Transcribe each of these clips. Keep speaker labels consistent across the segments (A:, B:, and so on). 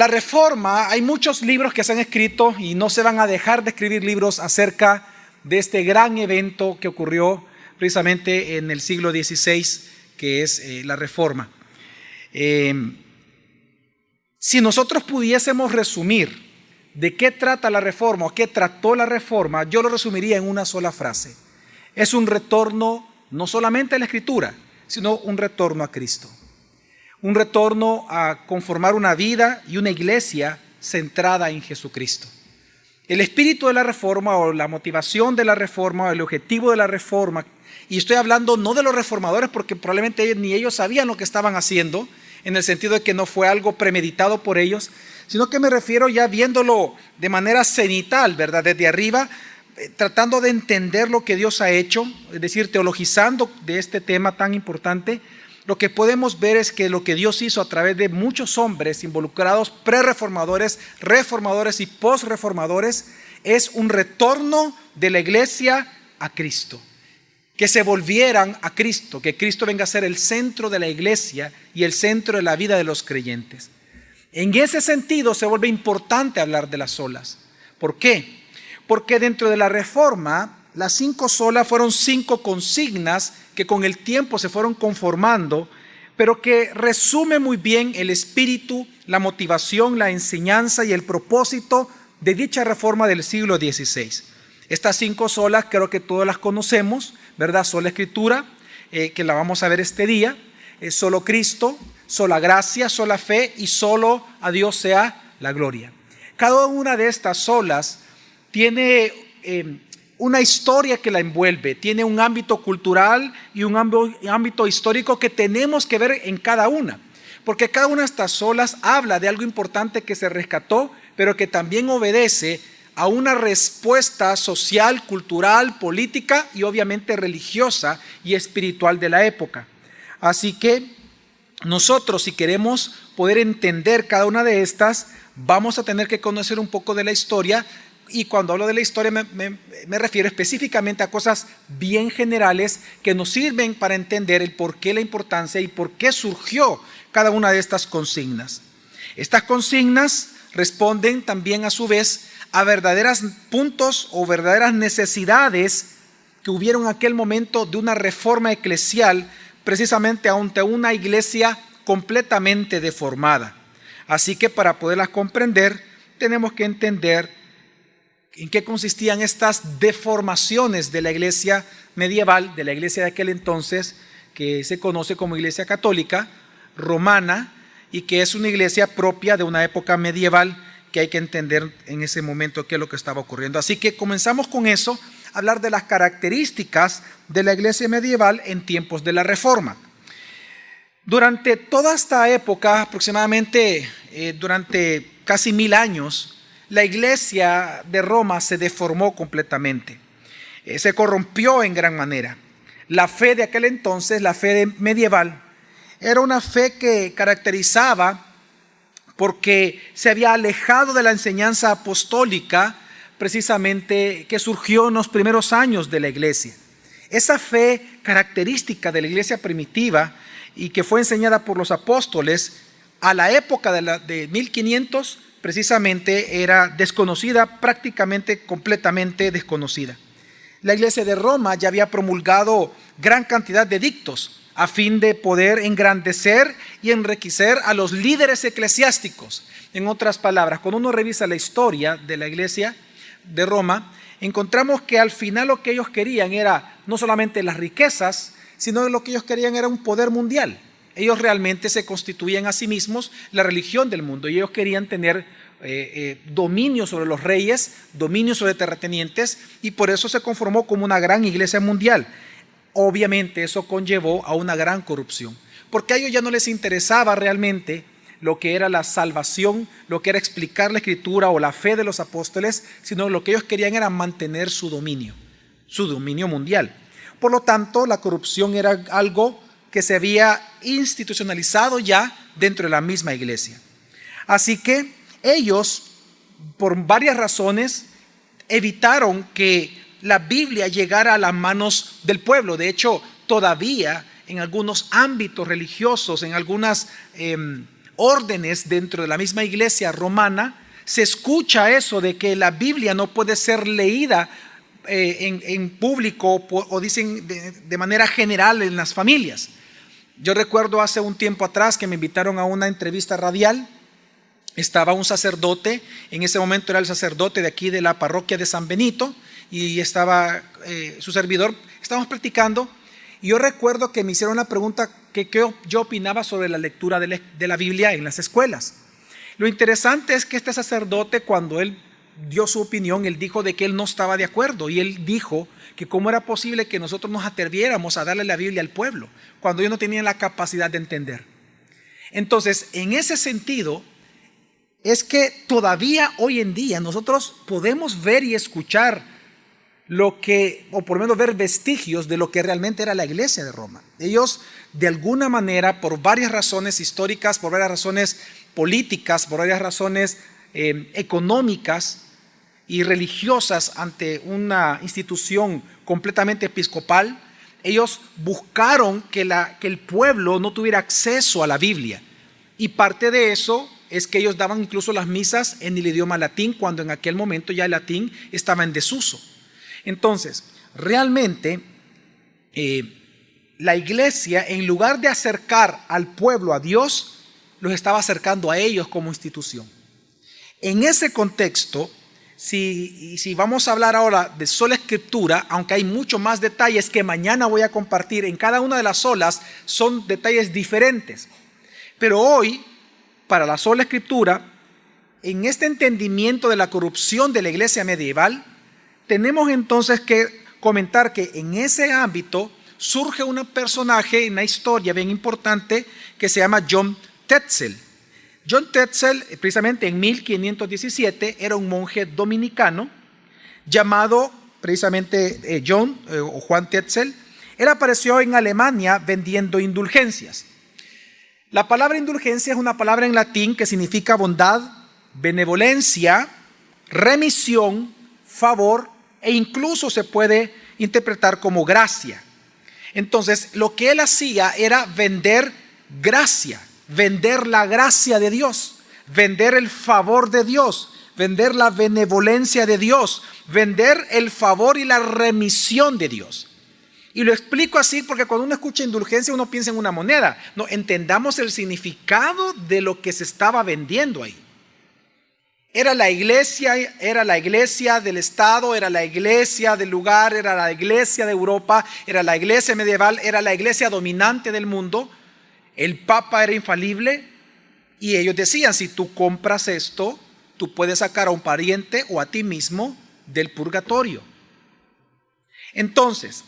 A: La Reforma, hay muchos libros que se han escrito y no se van a dejar de escribir libros acerca de este gran evento que ocurrió precisamente en el siglo XVI, que es la Reforma. Si nosotros pudiésemos resumir de qué trata la Reforma o qué trató la Reforma, yo lo resumiría en una sola frase. Es un retorno no solamente a la Escritura, sino un retorno a Cristo. Un retorno a conformar una vida y una iglesia centrada en Jesucristo. El espíritu de la Reforma o la motivación de la Reforma o el objetivo de la Reforma, y estoy hablando no de los reformadores porque probablemente ni ellos sabían lo que estaban haciendo, en el sentido de que no fue algo premeditado por ellos, sino que me refiero ya viéndolo de manera cenital, ¿verdad? Desde arriba, tratando de entender lo que Dios ha hecho, es decir, teologizando de este tema tan importante. Lo que podemos ver es que lo que Dios hizo a través de muchos hombres involucrados, pre-reformadores, reformadores y post-reformadores, es un retorno de la iglesia a Cristo. Que se volvieran a Cristo, que Cristo venga a ser el centro de la iglesia y el centro de la vida de los creyentes. En ese sentido se vuelve importante hablar de las solas. ¿Por qué? Porque dentro de la Reforma, las 5 solas fueron 5 consignas que con el tiempo se fueron conformando, pero que resume muy bien el espíritu, la motivación, la enseñanza y el propósito de dicha Reforma del siglo XVI. Estas 5 solas creo que todas las conocemos, ¿verdad? Sola Escritura, que la vamos a ver este día, solo Cristo, sola gracia, sola fe y solo a Dios sea la gloria. Cada una de estas solas tiene una historia que la envuelve, tiene un ámbito cultural y un ámbito histórico que tenemos que ver en cada una, porque cada una de estas solas habla de algo importante que se rescató, pero que también obedece a una respuesta social, cultural, política y obviamente religiosa y espiritual de la época. Así que nosotros, si queremos poder entender cada una de estas, vamos a tener que conocer un poco de la historia. Y cuando hablo de la historia me refiero específicamente a cosas bien generales que nos sirven para entender el por qué, la importancia y por qué surgió cada una de estas consignas. Estas consignas responden también a su vez a verdaderos puntos o verdaderas necesidades que hubieron en aquel momento de una reforma eclesial, precisamente ante una iglesia completamente deformada. Así que para poderlas comprender tenemos que entender en qué consistían estas deformaciones de la iglesia medieval, de la iglesia de aquel entonces, que se conoce como iglesia católica, romana, y que es una iglesia propia de una época medieval que hay que entender en ese momento qué es lo que estaba ocurriendo. Así que comenzamos con eso, hablar de las características de la iglesia medieval en tiempos de la Reforma. Durante toda esta época, aproximadamente durante casi 1000 años, la iglesia de Roma se deformó completamente, se corrompió en gran manera. La fe de aquel entonces, la fe medieval, era una fe que caracterizaba porque se había alejado de la enseñanza apostólica precisamente que surgió en los primeros años de la iglesia. Esa fe característica de la iglesia primitiva y que fue enseñada por los apóstoles a la época de 1500 precisamente era desconocida, prácticamente completamente desconocida. La iglesia de Roma ya había promulgado gran cantidad de edictos a fin de poder engrandecer y enriquecer a los líderes eclesiásticos. En otras palabras, cuando uno revisa la historia de la iglesia de Roma, encontramos que al final lo que ellos querían era no solamente las riquezas, sino lo que ellos querían era un poder mundial. Ellos realmente se constituían a sí mismos la religión del mundo y ellos querían tener dominio sobre los reyes, dominio sobre terratenientes, y por eso se conformó como una gran iglesia mundial. Obviamente eso conllevó a una gran corrupción, porque a ellos ya no les interesaba realmente lo que era la salvación, lo que era explicar la escritura o la fe de los apóstoles, sino lo que ellos querían era mantener su dominio mundial. Por lo tanto, la corrupción era algo que se había institucionalizado ya dentro de la misma iglesia. Así que ellos, por varias razones, evitaron que la Biblia llegara a las manos del pueblo. De hecho, todavía en algunos ámbitos religiosos, en algunas órdenes dentro de la misma iglesia romana, se escucha eso de que la Biblia no puede ser leída en público o dicen de manera general en las familias. Yo recuerdo hace un tiempo atrás que me invitaron a una entrevista radial. Estaba un sacerdote, en ese momento era el sacerdote de aquí de la parroquia de San Benito, y estaba su servidor, estábamos platicando, y yo recuerdo que me hicieron la pregunta que yo opinaba sobre la lectura de la Biblia en las escuelas. Lo interesante es que este sacerdote, cuando él dio su opinión, él dijo de que él no estaba de acuerdo, y él dijo que cómo era posible que nosotros nos atreviéramos a darle la Biblia al pueblo, cuando ellos no tenían la capacidad de entender. Entonces, en ese sentido, es que todavía hoy en día nosotros podemos ver y escuchar o por lo menos ver vestigios de lo que realmente era la iglesia de Roma. Ellos, de alguna manera, por varias razones históricas, por varias razones políticas, por varias razones económicas y religiosas ante una institución completamente episcopal, ellos buscaron que el pueblo no tuviera acceso a la Biblia. Y parte de eso es que ellos daban incluso las misas en el idioma latín, cuando en aquel momento ya el latín estaba en desuso. Entonces, realmente la iglesia, en lugar de acercar al pueblo a Dios, los estaba acercando a ellos como institución. En ese contexto, si vamos a hablar ahora de sola escritura, aunque hay mucho más detalles que mañana voy a compartir, en cada una de las solas son detalles diferentes. Pero hoy, para la sola escritura, en este entendimiento de la corrupción de la iglesia medieval, tenemos entonces que comentar que en ese ámbito surge un personaje en la historia bien importante que se llama John Tetzel. John Tetzel, precisamente en 1517, era un monje dominicano llamado precisamente Juan Tetzel. Él apareció en Alemania vendiendo indulgencias. La palabra indulgencia es una palabra en latín que significa bondad, benevolencia, remisión, favor, e incluso se puede interpretar como gracia. Entonces, lo que él hacía era vender gracia, vender la gracia de Dios, vender el favor de Dios, vender la benevolencia de Dios, vender el favor y la remisión de Dios. Y lo explico así porque cuando uno escucha indulgencia uno piensa en una moneda. No, entendamos el significado de lo que se estaba vendiendo ahí. Era la iglesia del Estado, era la iglesia del lugar, era la iglesia de Europa, era la iglesia medieval, era la iglesia dominante del mundo. El Papa era infalible y ellos decían, si tú compras esto, tú puedes sacar a un pariente o a ti mismo del purgatorio. Entonces,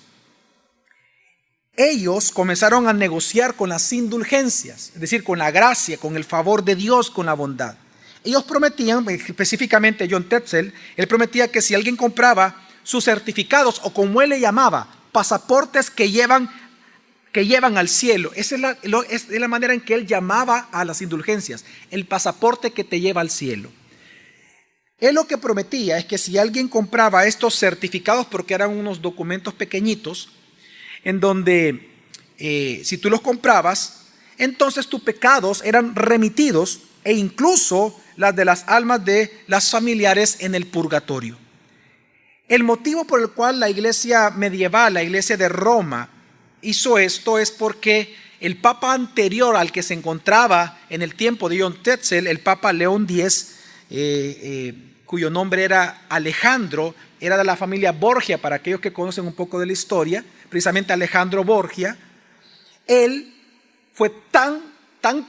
A: ellos comenzaron a negociar con las indulgencias, es decir, con la gracia, con el favor de Dios, con la bondad. Ellos prometían, específicamente John Tetzel, él prometía que si alguien compraba sus certificados, o como él le llamaba, pasaportes que llevan al cielo. Esa es la manera en que él llamaba a las indulgencias, el pasaporte que te lleva al cielo. Él lo que prometía es que si alguien compraba estos certificados, porque eran unos documentos pequeñitos, en donde si tú los comprabas, entonces tus pecados eran remitidos e incluso las de las almas de las familiares en el purgatorio. El motivo por el cual la iglesia medieval, la iglesia de Roma, hizo esto es porque el papa anterior al que se encontraba en el tiempo de John Tetzel, el papa León X, cuyo nombre era Alejandro, era de la familia Borgia, para aquellos que conocen un poco de la historia, precisamente Alejandro Borgia, él fue tan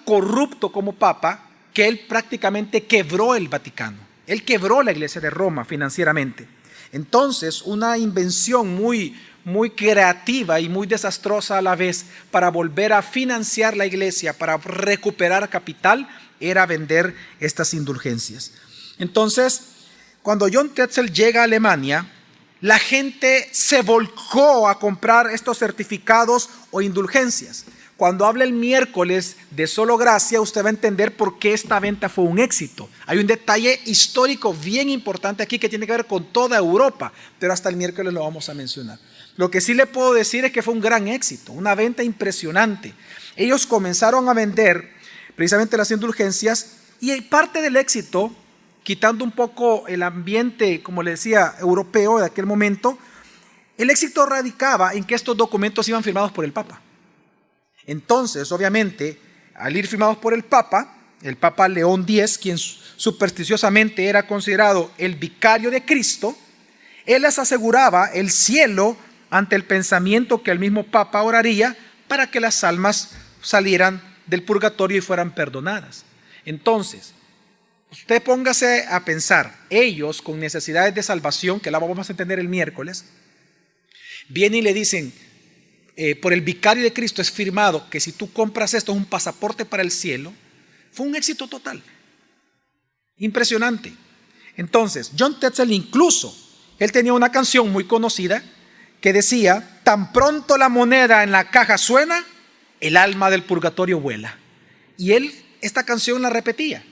A: corrupto como papa que él prácticamente quebró el Vaticano. Él quebró la iglesia de Roma financieramente. Entonces, una invención muy creativa y muy desastrosa a la vez para volver a financiar la iglesia, para recuperar capital, era vender estas indulgencias. Entonces, cuando John Tetzel llega a Alemania, la gente se volcó a comprar estos certificados o indulgencias. Cuando habla el miércoles de solo gracia, usted va a entender por qué esta venta fue un éxito. Hay un detalle histórico bien importante aquí que tiene que ver con toda Europa, pero hasta el miércoles lo vamos a mencionar. Lo que sí le puedo decir es que fue un gran éxito, una venta impresionante. Ellos comenzaron a vender precisamente las indulgencias, y parte del éxito, quitando un poco el ambiente, como le decía, europeo de aquel momento, el éxito radicaba en que estos documentos iban firmados por el Papa. Entonces, obviamente, al ir firmados por el Papa León X, quien supersticiosamente era considerado el vicario de Cristo, él les aseguraba el cielo ante el pensamiento que el mismo Papa oraría para que las almas salieran del purgatorio y fueran perdonadas. Entonces, usted póngase a pensar, ellos con necesidades de salvación, que la vamos a entender el miércoles, vienen y le dicen, por el vicario de Cristo es firmado que si tú compras esto es un pasaporte para el cielo. Fue un éxito total, impresionante. Entonces, John Tetzel incluso, él tenía una canción muy conocida que decía, tan pronto la moneda en la caja suena, el alma del purgatorio vuela. Y él esta canción la repetía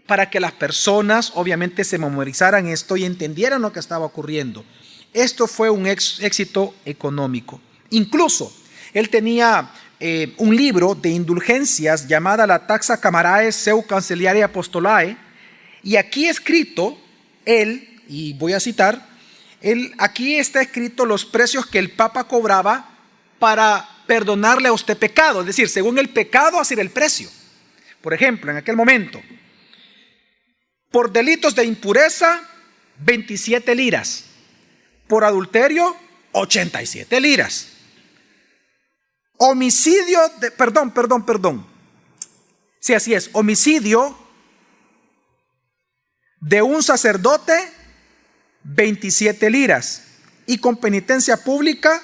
A: para que las personas obviamente se memorizaran esto y entendieran lo que estaba ocurriendo. Esto fue un éxito económico. Incluso él tenía un libro de indulgencias llamada la Taxa Camarae Seu Cancelliare Apostolae, y aquí escrito él, y voy a citar, aquí está escrito los precios que el Papa cobraba para perdonarle a usted pecado, es decir, según el pecado así era el precio. Por ejemplo, en aquel momento, por delitos de impureza, 27 liras, por adulterio, 87 liras. Homicidio, sí, así es, homicidio de un sacerdote, 27 liras, y con penitencia pública,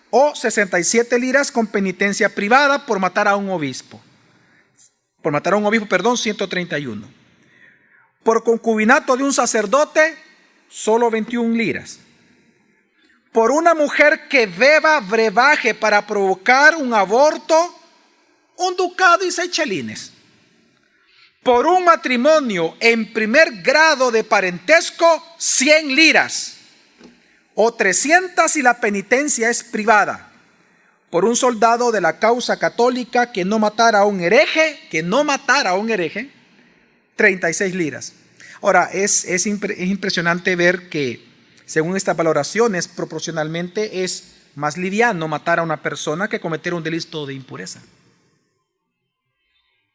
A: o 67 liras con penitencia privada por matar a un obispo. 131. Por concubinato de un sacerdote, solo 21 liras. Por una mujer que beba brebaje para provocar un aborto, 1 ducado y 6 chelines. Por un matrimonio en primer grado de parentesco, 100 liras. O 300 si la penitencia es privada. Por un soldado de la causa católica que no matara a un hereje, 36 liras. Ahora, es impresionante ver que, según estas valoraciones, proporcionalmente es más liviano matar a una persona que cometer un delito de impureza.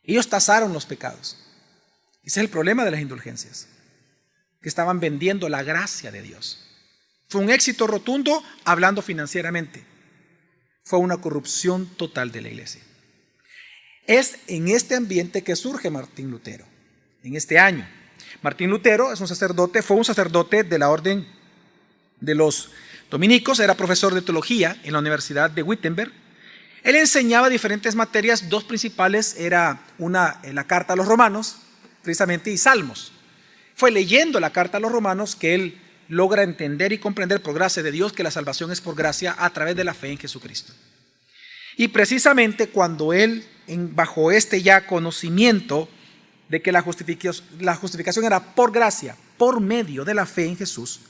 A: Ellos tasaron los pecados. Ese es el problema de las indulgencias, que estaban vendiendo la gracia de Dios. Fue un éxito rotundo hablando financieramente. Fue una corrupción total de la iglesia. Es en este ambiente que surge Martín Lutero, en este año. Martín Lutero es un sacerdote, fue un sacerdote de la orden de los dominicos, era profesor de teología en la Universidad de Wittenberg. Él enseñaba diferentes materias, 2 principales, era la carta a los romanos, precisamente, y Salmos. Fue leyendo la carta a los romanos que él logra entender y comprender por gracia de Dios que la salvación es por gracia a través de la fe en Jesucristo. Y precisamente cuando él, bajo este ya conocimiento de que la justificación era por gracia, por medio de la fe en Jesús,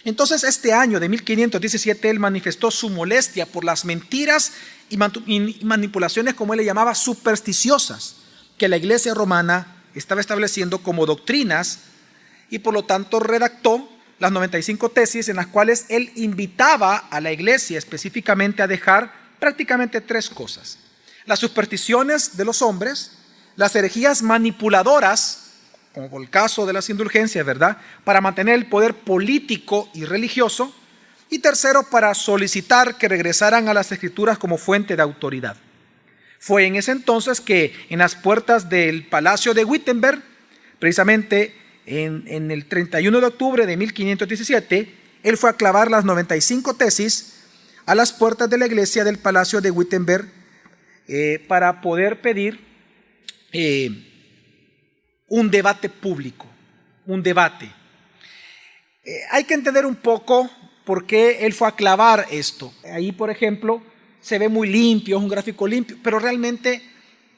A: entonces este año de 1517 él manifestó su molestia por las mentiras y manipulaciones, como él le llamaba, supersticiosas, que la iglesia romana estaba estableciendo como doctrinas, y por lo tanto redactó las 95 tesis en las cuales él invitaba a la iglesia específicamente a dejar prácticamente 3 cosas: las supersticiones de los hombres, las herejías manipuladoras, como el caso de las indulgencias, ¿verdad?, para mantener el poder político y religioso, y tercero, para solicitar que regresaran a las escrituras como fuente de autoridad. Fue en ese entonces que en las puertas del Palacio de Wittenberg, precisamente en el 31 de octubre de 1517, él fue a clavar las 95 tesis a las puertas de la iglesia del Palacio de Wittenberg para poder pedir un debate público, un debate. Hay que entender un poco por qué él fue a clavar esto. Ahí, por ejemplo, se ve muy limpio, es un gráfico limpio, pero realmente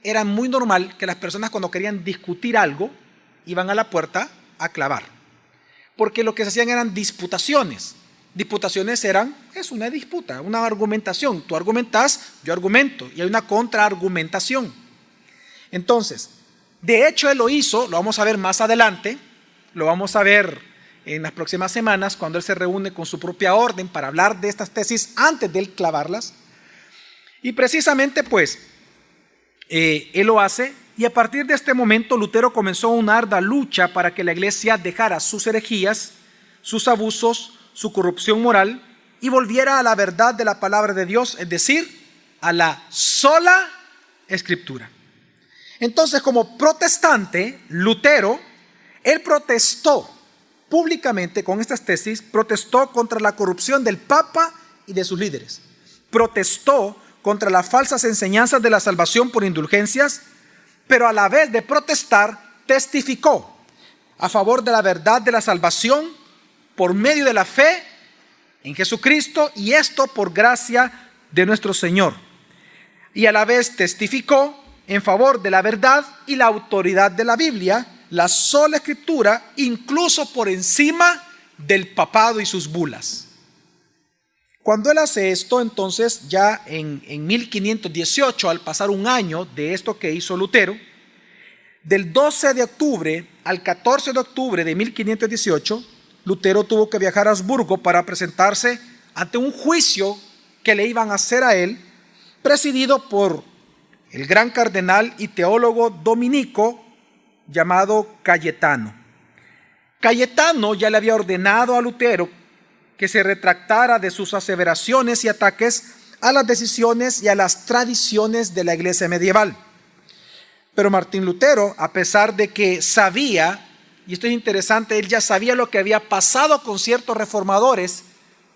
A: era muy normal que las personas, cuando querían discutir algo, iban a la puerta a clavar, porque lo que se hacían eran disputaciones. Disputaciones es una disputa, una argumentación. Tú argumentas, yo argumento, y hay una contraargumentación. Entonces, De hecho, él lo hizo, lo vamos a ver más adelante, lo vamos a ver en las próximas semanas cuando él se reúne con su propia orden para hablar de estas tesis antes de él clavarlas. Y precisamente pues él lo hace, y a partir de este momento Lutero comenzó una ardua lucha para que la iglesia dejara sus herejías, sus abusos, su corrupción moral y volviera a la verdad de la palabra de Dios, es decir, a la sola Escritura. Entonces, como protestante, Lutero, él protestó públicamente con estas tesis, protestó contra la corrupción del Papa y de sus líderes, protestó contra las falsas enseñanzas de la salvación por indulgencias, pero a la vez de protestar, testificó a favor de la verdad de la salvación por medio de la fe en Jesucristo, y esto por gracia de nuestro Señor. Y a la vez testificó en favor de la verdad y la autoridad de la Biblia, la sola Escritura, incluso por encima del papado y sus bulas. Cuando él hace esto, entonces ya en 1518, al pasar un año de esto que hizo Lutero, del 12 de octubre al 14 de octubre de 1518, Lutero tuvo que viajar a Habsburgo para presentarse ante un juicio que le iban a hacer a él, presidido por el gran cardenal y teólogo dominico llamado Cayetano. Cayetano ya le había ordenado a Lutero que se retractara de sus aseveraciones y ataques a las decisiones y a las tradiciones de la iglesia medieval. Pero Martín Lutero, a pesar de que sabía, y esto es interesante, él ya sabía lo que había pasado con ciertos reformadores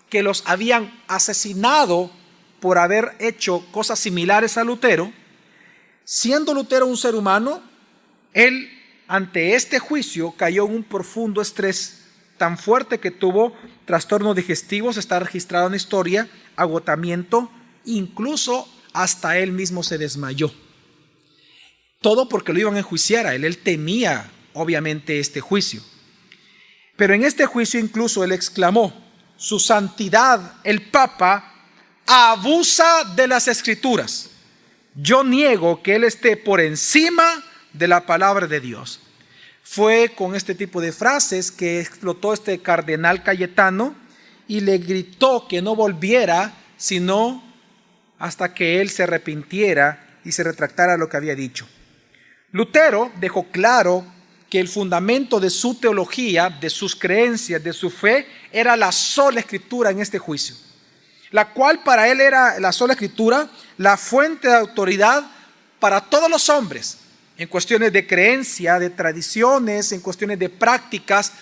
A: que los habían asesinado por haber hecho cosas similares a Lutero, siendo Lutero un ser humano, él ante este juicio cayó en un profundo estrés tan fuerte que tuvo trastornos digestivos, está registrado en la historia, agotamiento, incluso hasta él mismo se desmayó. Todo porque lo iban a enjuiciar a él. Él temía obviamente este juicio. Pero en este juicio incluso él exclamó: su santidad, el Papa, abusa de las Escrituras. Yo niego que él esté por encima de la palabra de Dios. Fue con este tipo de frases que explotó este cardenal Cayetano y le gritó que no volviera sino hasta que él se arrepintiera y se retractara de lo que había dicho. Lutero dejó claro que el fundamento de su teología, de sus creencias, de su fe, era la sola Escritura en este juicio, la cual para él era la sola Escritura, la fuente de autoridad para todos los hombres, en cuestiones de creencia, de tradiciones, en cuestiones de prácticas.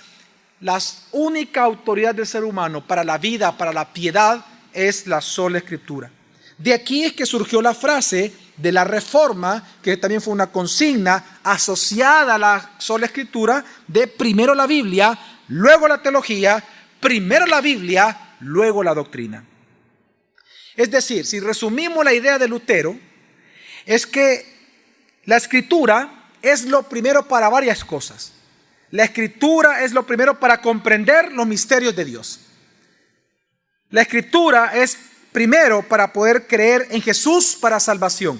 A: La única autoridad del ser humano para la vida, para la piedad, es la sola Escritura. De aquí es que surgió la frase de la Reforma, que también fue una consigna asociada a la sola Escritura, de primero la Biblia, luego la teología, primero la Biblia, luego la doctrina. Es decir, si resumimos la idea de Lutero, es que la Escritura es lo primero para varias cosas. La Escritura es lo primero para comprender los misterios de Dios. La Escritura es primero para poder creer en Jesús para salvación.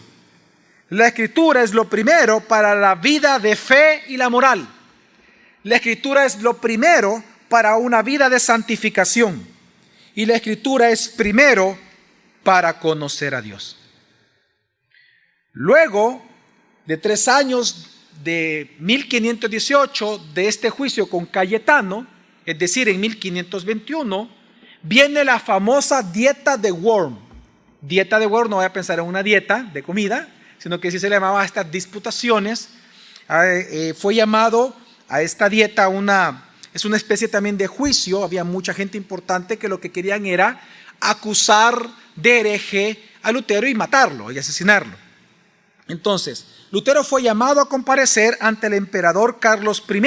A: La Escritura es lo primero para la vida de fe y la moral. La Escritura es lo primero para una vida de santificación. Y la Escritura es primero para conocer a Dios. Luego de 3 años de 1518 de este juicio con Cayetano, es decir, en 1521, viene la famosa dieta de Worms. Dieta de Worms, no voy a pensar en una dieta de comida, sino que sí se le llamaba a estas disputaciones. Fue llamado a esta dieta es una especie también de juicio. Había mucha gente importante que lo que querían era acusar de hereje a Lutero y matarlo y asesinarlo. Entonces, Lutero fue llamado a comparecer ante el emperador Carlos I.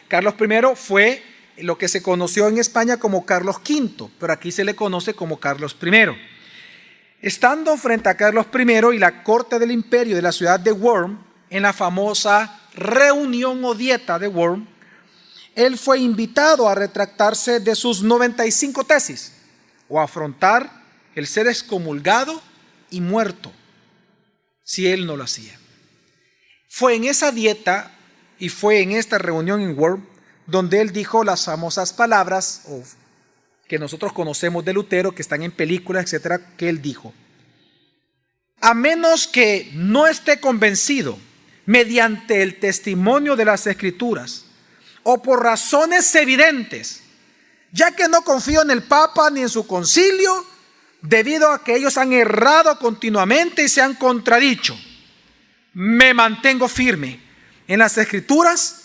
A: Carlos I fue lo que se conoció en España como Carlos V, pero aquí se le conoce como Carlos I. Estando frente a Carlos I y la corte del imperio de la ciudad de Worms, en la famosa reunión o dieta de Worms, él fue invitado a retractarse de sus 95 tesis o a afrontar el ser excomulgado y muerto si él no lo hacía. Fue en esa dieta y fue en esta reunión en Worms donde él dijo las famosas palabras que nosotros conocemos de Lutero, que están en películas, etcétera, que él dijo: a menos que no esté convencido mediante el testimonio de las Escrituras o por razones evidentes, ya que no confío en el Papa ni en su concilio, debido a que ellos han errado continuamente y se han contradicho, me mantengo firme en las Escrituras,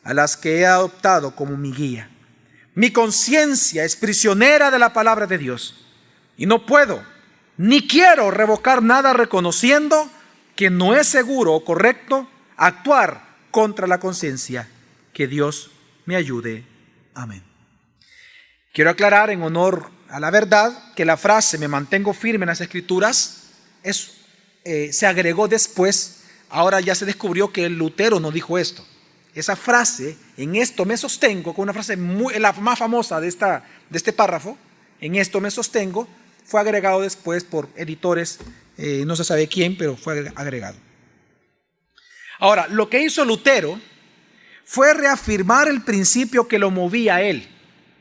A: a las que he adoptado como mi guía. Mi conciencia es prisionera de la palabra de Dios y no puedo ni quiero revocar nada, reconociendo que no es seguro o correcto actuar contra la conciencia. Que Dios me ayude. Amén. Quiero aclarar en honor a la verdad que la frase me mantengo firme en las Escrituras se agregó después. Ahora ya se descubrió que Lutero no dijo esto. Esa frase, en esto me sostengo, con una frase la más famosa de este párrafo, en esto me sostengo, fue agregado después por editores, no se sabe quién, pero fue agregado. Ahora, lo que hizo Lutero fue reafirmar el principio que lo movía a él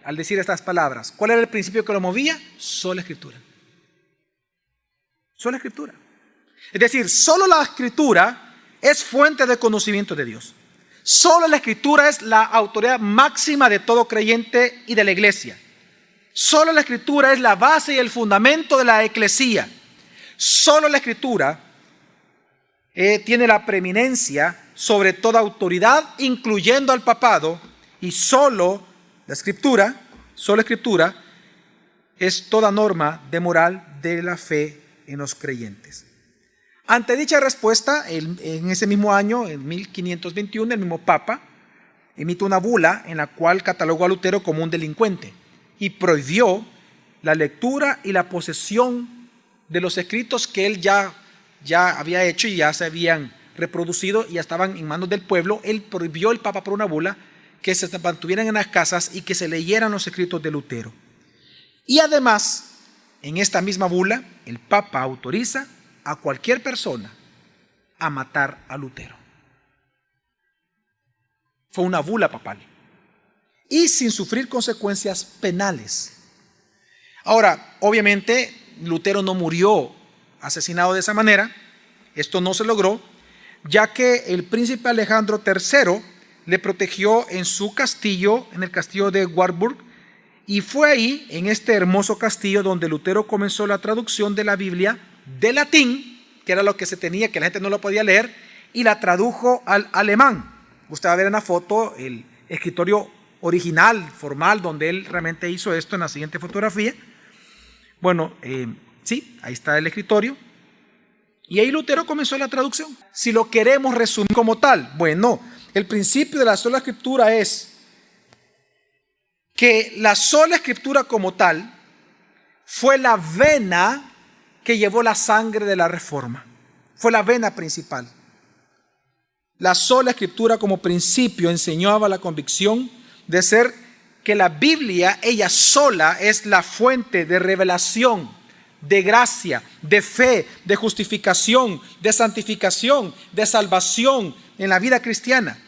A: al decir estas palabras. ¿Cuál era el principio que lo movía? Sola Escritura. Sola Escritura. Es decir, solo la Escritura es fuente de conocimiento de Dios. Solo la Escritura es la autoridad máxima de todo creyente y de la iglesia. Solo la Escritura es la base y el fundamento de la eclesía. Solo la Escritura tiene la preeminencia sobre toda autoridad, incluyendo al papado, y solo la Escritura es toda norma de moral de la fe en los creyentes. Ante dicha respuesta, en ese mismo año, en 1521, el mismo Papa emite una bula en la cual catalogó a Lutero como un delincuente y prohibió la lectura y la posesión de los escritos que él ya había hecho y ya se habían reproducido y ya estaban en manos del pueblo. Él prohibió, el Papa, por una bula, que se mantuvieran en las casas y que se leyeran los escritos de Lutero. Y además, en esta misma bula, el Papa autoriza a cualquier persona a matar a Lutero. Fue una bula papal y sin sufrir consecuencias penales. Ahora, obviamente, Lutero no murió asesinado de esa manera. Esto no se logró, ya que el príncipe Alejandro III le protegió en su castillo, en el castillo de Warburg, y fue ahí, en este hermoso castillo, donde Lutero comenzó la traducción de la Biblia de latín, que era lo que se tenía, que la gente no lo podía leer, y la tradujo al alemán. Usted va a ver en la foto el escritorio original, formal, donde él realmente hizo esto en la siguiente fotografía. Bueno, sí, ahí está el escritorio. Y ahí Lutero comenzó la traducción. Si lo queremos resumir como tal, bueno, el principio de la sola Escritura es que la sola Escritura como tal fue la vena que llevó la sangre de la Reforma. Fue la vena principal. La sola Escritura como principio enseñaba la convicción de ser que la Biblia, ella sola, es la fuente de revelación, de gracia, de fe, de justificación, de santificación, de salvación en la vida cristiana.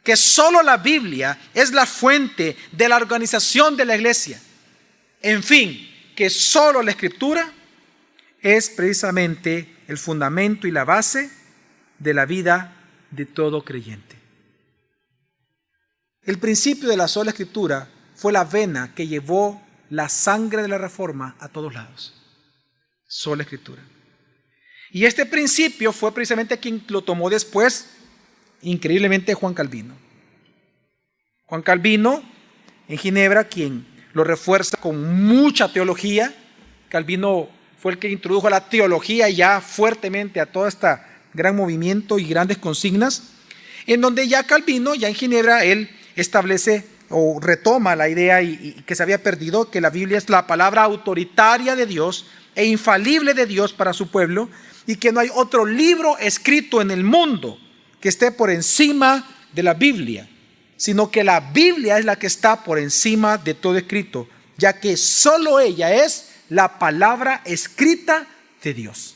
A: Que solo la Biblia es la fuente de la organización de la iglesia. En fin, que solo la Escritura es precisamente el fundamento y la base de la vida de todo creyente. El principio de la sola Escritura fue la vena que llevó la sangre de la Reforma a todos lados. Sola Escritura. Y este principio fue precisamente quien lo tomó después, increíblemente, Juan Calvino. Juan Calvino, en Ginebra, quien lo refuerza con mucha teología. Calvino fue el que introdujo la teología ya fuertemente a todo este gran movimiento y grandes consignas, en donde ya Calvino, ya en Ginebra, él establece o retoma la idea y que se había perdido, que la Biblia es la palabra autoritaria de Dios e infalible de Dios para su pueblo, y que no hay otro libro escrito en el mundo que esté por encima de la Biblia, sino que la Biblia es la que está por encima de todo escrito, ya que solo ella es la palabra escrita de Dios.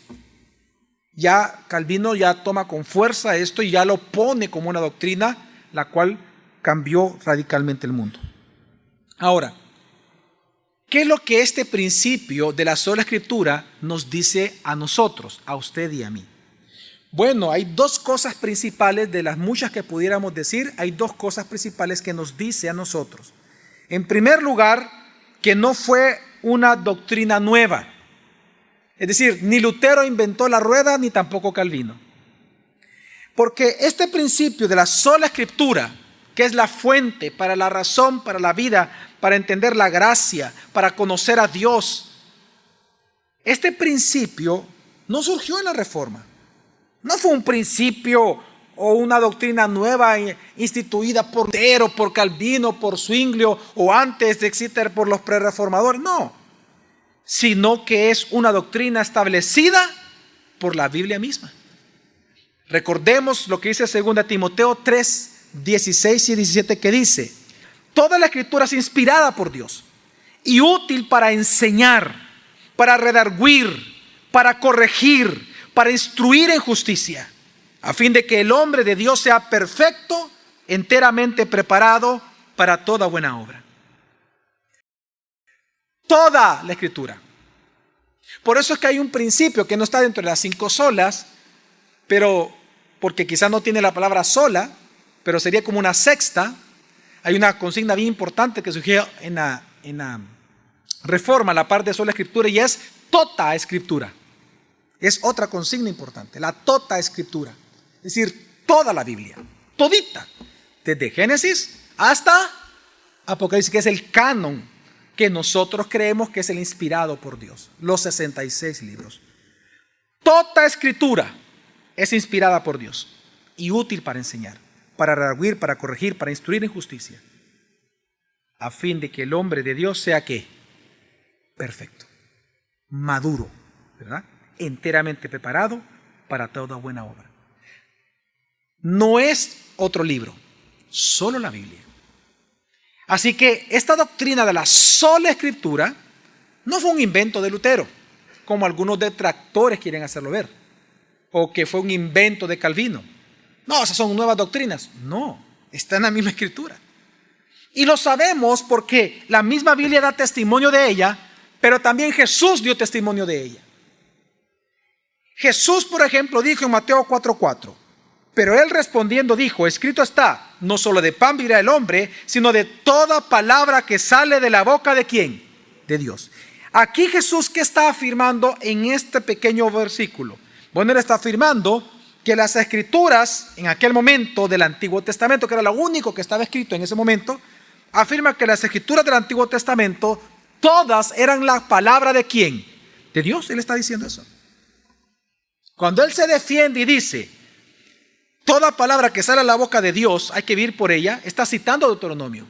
A: Ya Calvino ya toma con fuerza esto y ya lo pone como una doctrina, la cual cambió radicalmente el mundo. Ahora, ¿qué es lo que este principio de la sola escritura nos dice a nosotros, a usted y a mí? Bueno, hay dos cosas principales de las muchas que pudiéramos decir. Hay dos cosas principales que nos dice a nosotros. En primer lugar, que no fue una doctrina nueva. Es decir, ni Lutero inventó la rueda, ni tampoco Calvino. Porque este principio de la sola escritura, que es la fuente para la razón, para la vida, para entender la gracia, para conocer a Dios, este principio no surgió en la Reforma. No fue un principio o una doctrina nueva instituida por Lutero, por Calvino, por Zwinglio o antes de existir por los prerreformadores. No, sino que es una doctrina establecida por la Biblia misma. Recordemos lo que dice 2 Timoteo 3, 16 y 17, que dice: toda la escritura es inspirada por Dios y útil para enseñar, para redarguir, para corregir, para instruir en justicia, a fin de que el hombre de Dios sea perfecto, enteramente preparado para toda buena obra. Toda la escritura. Por eso es que hay un principio que no está dentro de las 5 solas, pero porque quizás no tiene la palabra sola, pero sería como una sexta. Hay una consigna bien importante que surgió en la Reforma, la parte de sola escritura, y es tota escritura. Es otra consigna importante, la tota escritura. Es decir, toda la Biblia, todita, desde Génesis hasta Apocalipsis, que es el canon que nosotros creemos que es el inspirado por Dios, los 66 libros. Toda escritura es inspirada por Dios y útil para enseñar, para redarguir, para corregir, para instruir en justicia, a fin de que el hombre de Dios sea ¿qué? Perfecto, maduro, ¿verdad? Enteramente preparado para toda buena obra. No es otro libro, solo la Biblia. Así que esta doctrina de la sola escritura no fue un invento de Lutero, como algunos detractores quieren hacerlo ver, o que fue un invento de Calvino. No, esas son nuevas doctrinas. No, está en la misma escritura. Y lo sabemos porque la misma Biblia da testimonio de ella, pero también Jesús dio testimonio de ella. Jesús, por ejemplo, dijo en Mateo 4:4, pero él respondiendo dijo: escrito está, no solo de pan vivirá el hombre, sino de toda palabra que sale de la boca de ¿quién? De Dios. Aquí Jesús, ¿qué está afirmando en este pequeño versículo? Bueno, él está afirmando que las escrituras en aquel momento del Antiguo Testamento, que era lo único que estaba escrito en ese momento, afirma que las escrituras del Antiguo Testamento todas eran la palabra de ¿quién? De Dios. Él está diciendo eso. Cuando él se defiende y dice toda palabra que sale a la boca de Dios hay que vivir por ella, está citando Deuteronomio.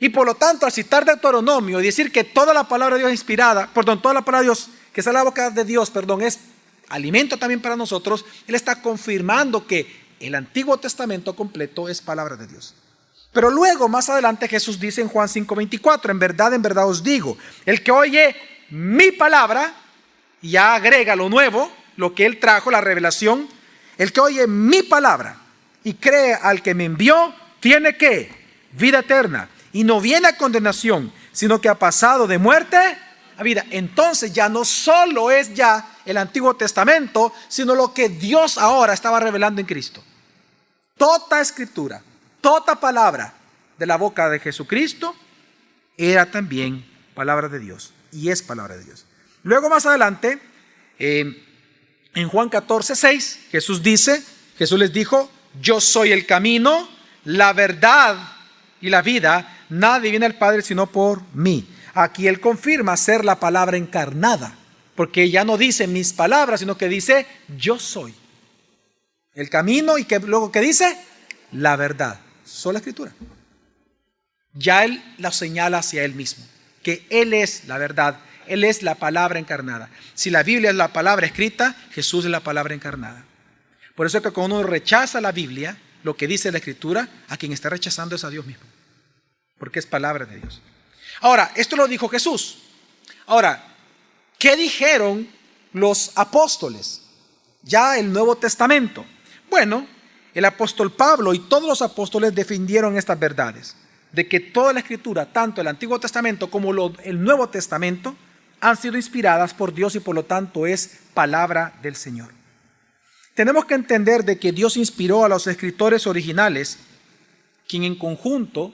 A: Y por lo tanto, al citar Deuteronomio y decir que toda la palabra de Dios es inspirada, toda la palabra de Dios que sale a la boca de Dios, es alimento también para nosotros, él está confirmando que el Antiguo Testamento completo es palabra de Dios. Pero luego, más adelante, Jesús dice en Juan 5:24, en verdad os digo, el que oye mi palabra, y ya agrega lo nuevo, lo que él trajo, la revelación, el que oye mi palabra y cree al que me envió, tiene ¿qué? Vida eterna, y no viene a condenación, sino que ha pasado de muerte a vida. Entonces ya no solo es ya el Antiguo Testamento, sino lo que Dios ahora estaba revelando en Cristo. Toda escritura, toda palabra de la boca de Jesucristo era también palabra de Dios y es palabra de Dios. Luego más adelante, en Juan 14:6, Jesús les dijo: yo soy el camino, la verdad y la vida, nadie viene al Padre sino por mí. Aquí él confirma ser la palabra encarnada, porque ya no dice mis palabras, sino que dice yo soy el camino. Y que luego que dice la verdad, sola escritura. Ya él la señala hacia él mismo, que él es la verdad, él es la palabra encarnada. Si la Biblia es la palabra escrita, Jesús es la palabra encarnada. Por eso es que cuando uno rechaza la Biblia, lo que dice la escritura, a quien está rechazando es a Dios mismo, porque es palabra de Dios. Ahora, esto lo dijo Jesús. Ahora, ¿qué dijeron los apóstoles? ya el Nuevo Testamento. Bueno, el apóstol Pablo y todos los apóstoles defendieron estas verdades, de que toda la Escritura, tanto el Antiguo Testamento como el Nuevo Testamento, han sido inspiradas por Dios y por lo tanto es palabra del Señor. Tenemos que entender de que Dios inspiró a los escritores originales, quien en conjunto,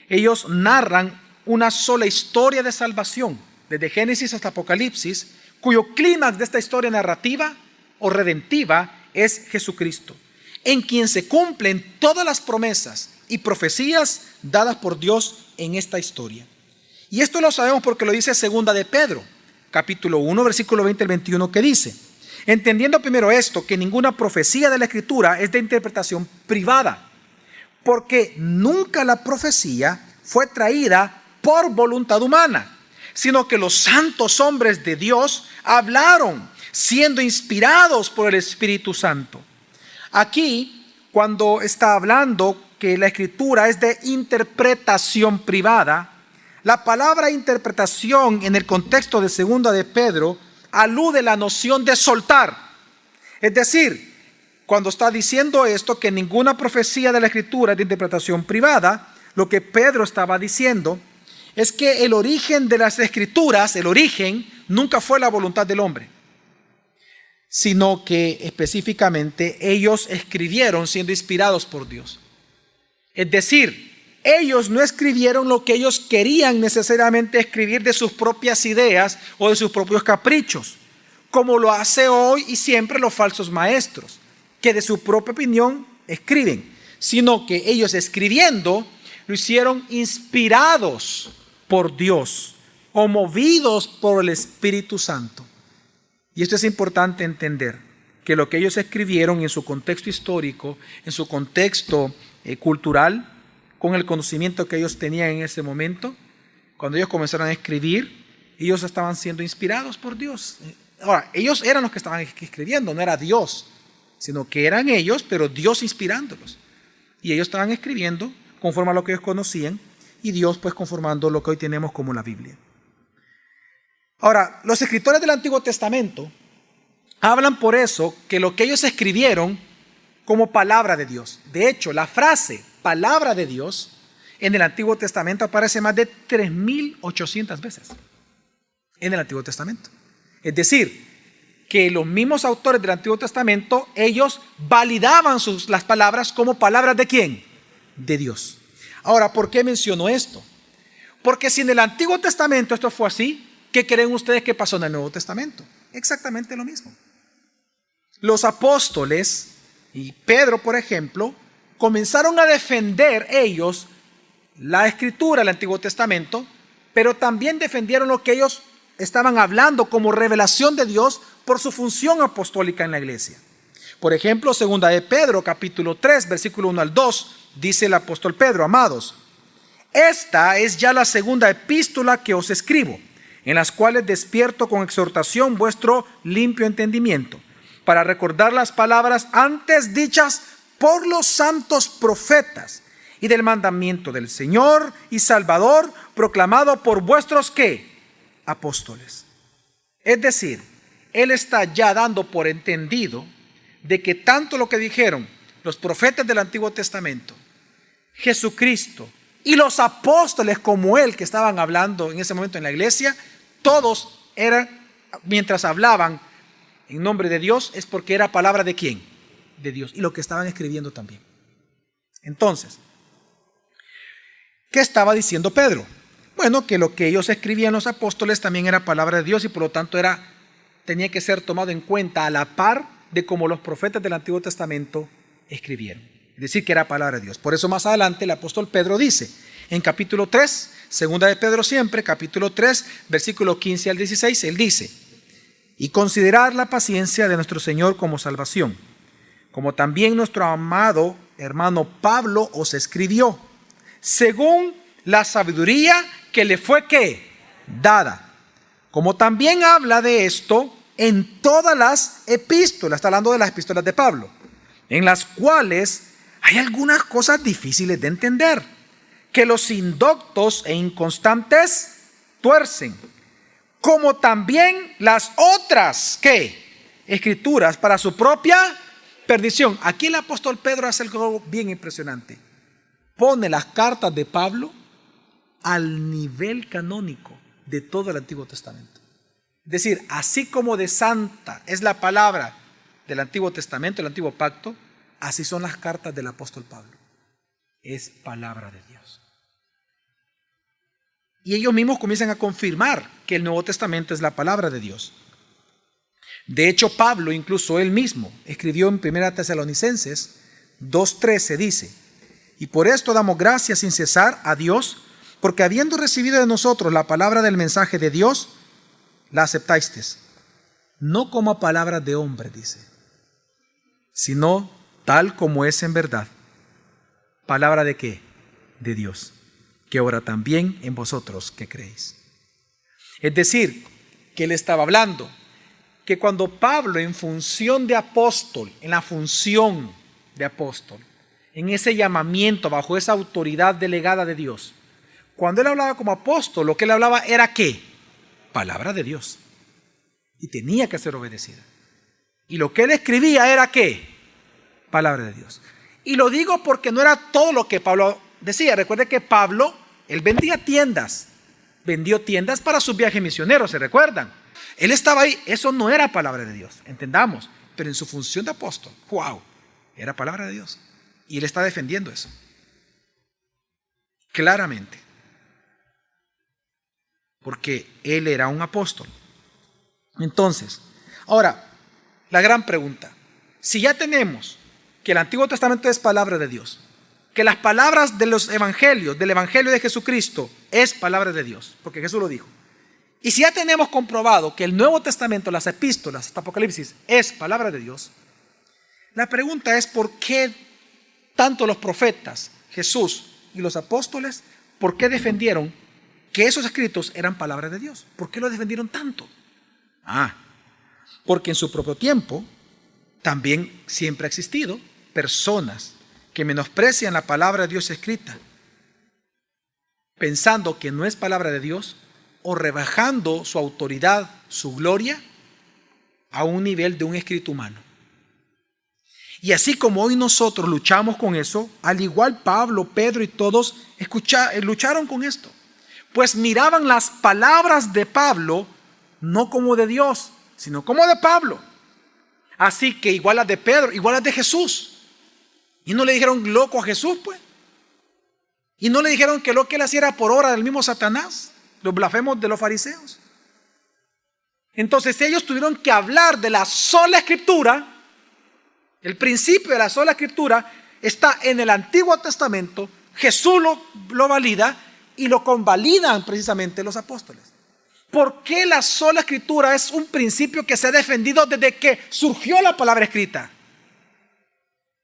A: ellos narran una sola historia de salvación, desde Génesis hasta Apocalipsis, cuyo clímax de esta historia narrativa o redentiva es Jesucristo, en quien se cumplen todas las promesas y profecías dadas por Dios en esta historia. Y esto lo sabemos porque lo dice segunda de Pedro, capítulo 1, versículo 20 al 21, que dice: entendiendo primero esto, que ninguna profecía de la Escritura es de interpretación privada, porque nunca la profecía fue traída por voluntad humana, sino que los santos hombres de Dios hablaron, siendo inspirados por el Espíritu Santo. Aquí, cuando está hablando que la Escritura es de interpretación privada, la palabra interpretación en el contexto de segunda de Pedro alude a la noción de soltar. Es decir, cuando está diciendo esto, que ninguna profecía de la Escritura es de interpretación privada, lo que Pedro estaba diciendo es que el origen de las Escrituras, el origen, nunca fue la voluntad del hombre, sino que específicamente ellos escribieron siendo inspirados por Dios. Es decir, ellos no escribieron lo que ellos querían necesariamente escribir de sus propias ideas o de sus propios caprichos, como lo hace hoy y siempre los falsos maestros, que de su propia opinión escriben, sino que ellos escribiendo lo hicieron inspirados por Dios o movidos por el Espíritu Santo. Y esto es importante entender, que lo que ellos escribieron en su contexto histórico, en su contexto cultural, con el conocimiento que ellos tenían en ese momento, cuando ellos comenzaron a escribir, ellos estaban siendo inspirados por Dios. Ahora, ellos eran los que estaban escribiendo, no era Dios, sino que eran ellos, pero Dios inspirándolos. Y ellos estaban escribiendo conforme a lo que ellos conocían, y Dios pues conformando lo que hoy tenemos como la Biblia. Ahora, los escritores del Antiguo Testamento hablan por eso que lo que ellos escribieron como palabra de Dios. De hecho, la frase palabra de Dios en el Antiguo Testamento aparece más de 3.800 veces en el Antiguo Testamento. Es decir, que los mismos autores del Antiguo Testamento, ellos validaban las palabras como palabras ¿de quién? De Dios. Ahora, ¿por qué menciono esto? Porque si en el Antiguo Testamento esto fue así, ¿qué creen ustedes que pasó en el Nuevo Testamento? Exactamente lo mismo. Los apóstoles y Pedro, por ejemplo, comenzaron a defender ellos la Escritura del Antiguo Testamento, pero también defendieron lo que ellos estaban hablando como revelación de Dios por su función apostólica en la iglesia. Por ejemplo, segunda de Pedro, capítulo 3, versículo 1 al 2, dice el apóstol Pedro: amados, esta es ya la segunda epístola que os escribo, en las cuales despierto con exhortación vuestro limpio entendimiento, para recordar las palabras antes dichas por los santos profetas, y del mandamiento del Señor y Salvador proclamado por vuestros ¿qué? Apóstoles. Es decir, él está ya dando por entendido de que tanto lo que dijeron los profetas del Antiguo Testamento, Jesucristo y los apóstoles como él que estaban hablando en ese momento en la iglesia, todos eran, mientras hablaban en nombre de Dios, es porque era palabra ¿de quién? De Dios, y lo que estaban escribiendo también. Entonces, ¿qué estaba diciendo Pedro? Bueno, que lo que ellos escribían los apóstoles también era palabra de Dios y por lo tanto tenía que ser tomado en cuenta a la par de como los profetas del Antiguo Testamento escribieron. Es decir, que era palabra de Dios. Por eso más adelante el apóstol Pedro dice, en capítulo 3, segunda de Pedro siempre, capítulo 3, versículo 15 al 16, él dice: y considerar la paciencia de nuestro Señor como salvación, como también nuestro amado hermano Pablo os escribió, según la sabiduría que le fue ¿qué? Dada. Como también habla de esto en todas las epístolas, está hablando de las epístolas de Pablo, en las cuales hay algunas cosas difíciles de entender, que los indoctos e inconstantes tuercen, como también las otras, ¿qué? escrituras para su propia perdición. Aquí el apóstol Pedro hace algo bien impresionante. Pone las cartas de Pablo al nivel canónico de todo el Antiguo Testamento. Es decir, así como de santa es la palabra del Antiguo Testamento, el Antiguo Pacto, así son las cartas del apóstol Pablo. Es palabra de Dios. Y ellos mismos comienzan a confirmar que el Nuevo Testamento es la palabra de Dios. De hecho, Pablo, incluso él mismo, escribió en 1 Tesalonicenses 2:13, dice: y por esto damos gracias sin cesar a Dios, porque habiendo recibido de nosotros la palabra del mensaje de Dios, la aceptasteis, no como palabra de hombre, dice, sino tal como es en verdad. ¿Palabra de qué? De Dios, que obra también en vosotros que creéis. Es decir, que él estaba hablando que cuando Pablo, en función de apóstol, en la función de apóstol, en ese llamamiento, bajo esa autoridad delegada de Dios, cuando él hablaba como apóstol, lo que él hablaba era ¿qué? Palabra de Dios. Y tenía que ser obedecida. Y lo que él escribía era ¿qué? Palabra de Dios. Y lo digo porque no era todo lo que Pablo decía. Recuerde que Pablo, él vendía tiendas. Vendió tiendas para sus viajes misioneros, ¿se recuerdan? Él estaba ahí. Eso no era palabra de Dios, entendamos. Pero en su función de apóstol, ¡wow!, era palabra de Dios. Y él está defendiendo eso. Claramente. Porque él era un apóstol. Entonces, ahora, la gran pregunta. Si ya tenemos que el Antiguo Testamento es palabra de Dios, que las palabras de los evangelios, del evangelio de Jesucristo, es palabra de Dios, porque Jesús lo dijo. Y si ya tenemos comprobado que el Nuevo Testamento, las epístolas, hasta Apocalipsis, es palabra de Dios, la pregunta es ¿por qué tanto los profetas, Jesús y los apóstoles, por qué defendieron que esos escritos eran palabra de Dios? ¿Por qué lo defendieron tanto? Porque en su propio tiempo también siempre ha existido personas que menosprecian la palabra de Dios escrita, pensando que no es palabra de Dios o rebajando su autoridad, su gloria, a un nivel de un escrito humano. Y así como hoy nosotros luchamos con eso, al igual Pablo, Pedro y todos lucharon con esto. Pues miraban las palabras de Pablo no como de Dios, sino como de Pablo. Así que igual las de Pedro, igual las de Jesús. Y no le dijeron loco a Jesús, pues. Y no le dijeron que lo que él hacía era por obra del mismo Satanás, los blasfemos de los fariseos. Entonces ellos tuvieron que hablar de la sola escritura. El principio de la sola escritura está en el Antiguo Testamento. Jesús lo valida y lo convalidan precisamente los apóstoles. ¿Por qué la sola escritura es un principio que se ha defendido desde que surgió la palabra escrita?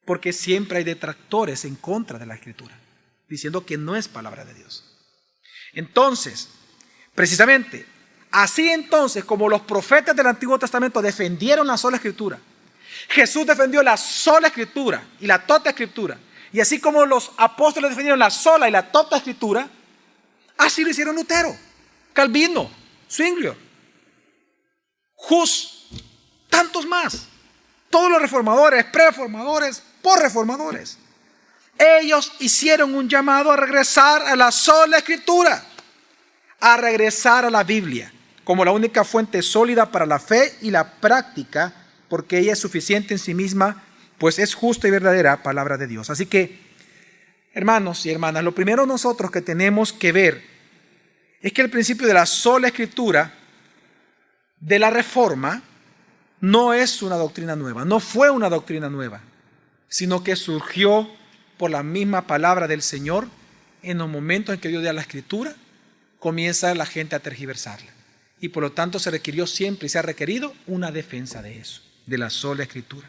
A: Porque siempre hay detractores en contra de la escritura, diciendo que no es palabra de Dios. Entonces, precisamente, así entonces como los profetas del Antiguo Testamento defendieron la sola escritura, Jesús defendió la sola escritura y la tota escritura. Y así como los apóstoles defendieron la sola y la tota escritura, así lo hicieron Lutero, Calvino, Zwinglio, Hus, tantos más. Todos los reformadores, prereformadores, posreformadores. Ellos hicieron un llamado a regresar a la sola escritura, a regresar a la Biblia como la única fuente sólida para la fe y la práctica, porque ella es suficiente en sí misma, pues es justa y verdadera palabra de Dios. Así que, hermanos y hermanas, lo primero nosotros que tenemos que ver es que el principio de la sola escritura de la Reforma no es una doctrina nueva, no fue una doctrina nueva, sino que surgió por la misma palabra del Señor. En los momentos en que Dios da la escritura, comienza la gente a tergiversarla. Y por lo tanto se requirió siempre y se ha requerido una defensa de eso, de la sola escritura.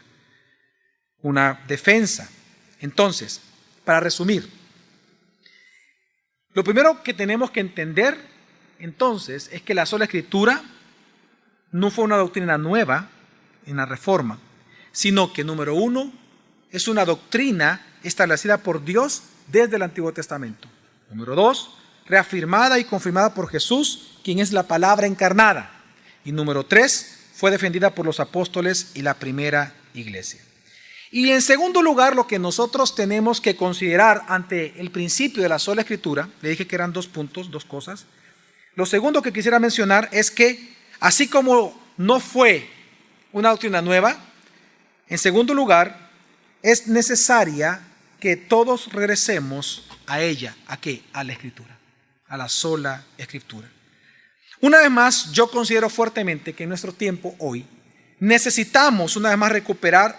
A: Una defensa. Entonces, para resumir, lo primero que tenemos que entender entonces es que la sola escritura no fue una doctrina nueva en la Reforma, sino que, número uno, es una doctrina establecida por Dios desde el Antiguo Testamento. Número dos, reafirmada y confirmada por Jesús, quien es la palabra encarnada. Y número tres, fue defendida por los apóstoles y la primera iglesia. Y en segundo lugar, lo que nosotros tenemos que considerar ante el principio de la sola escritura, le dije que eran 2 puntos, 2 cosas. Lo segundo que quisiera mencionar es que, así como no fue una doctrina nueva, en segundo lugar, es necesaria que todos regresemos a ella. ¿A qué? A la escritura, a la sola escritura. Una vez más, yo considero fuertemente que en nuestro tiempo hoy necesitamos una vez más recuperar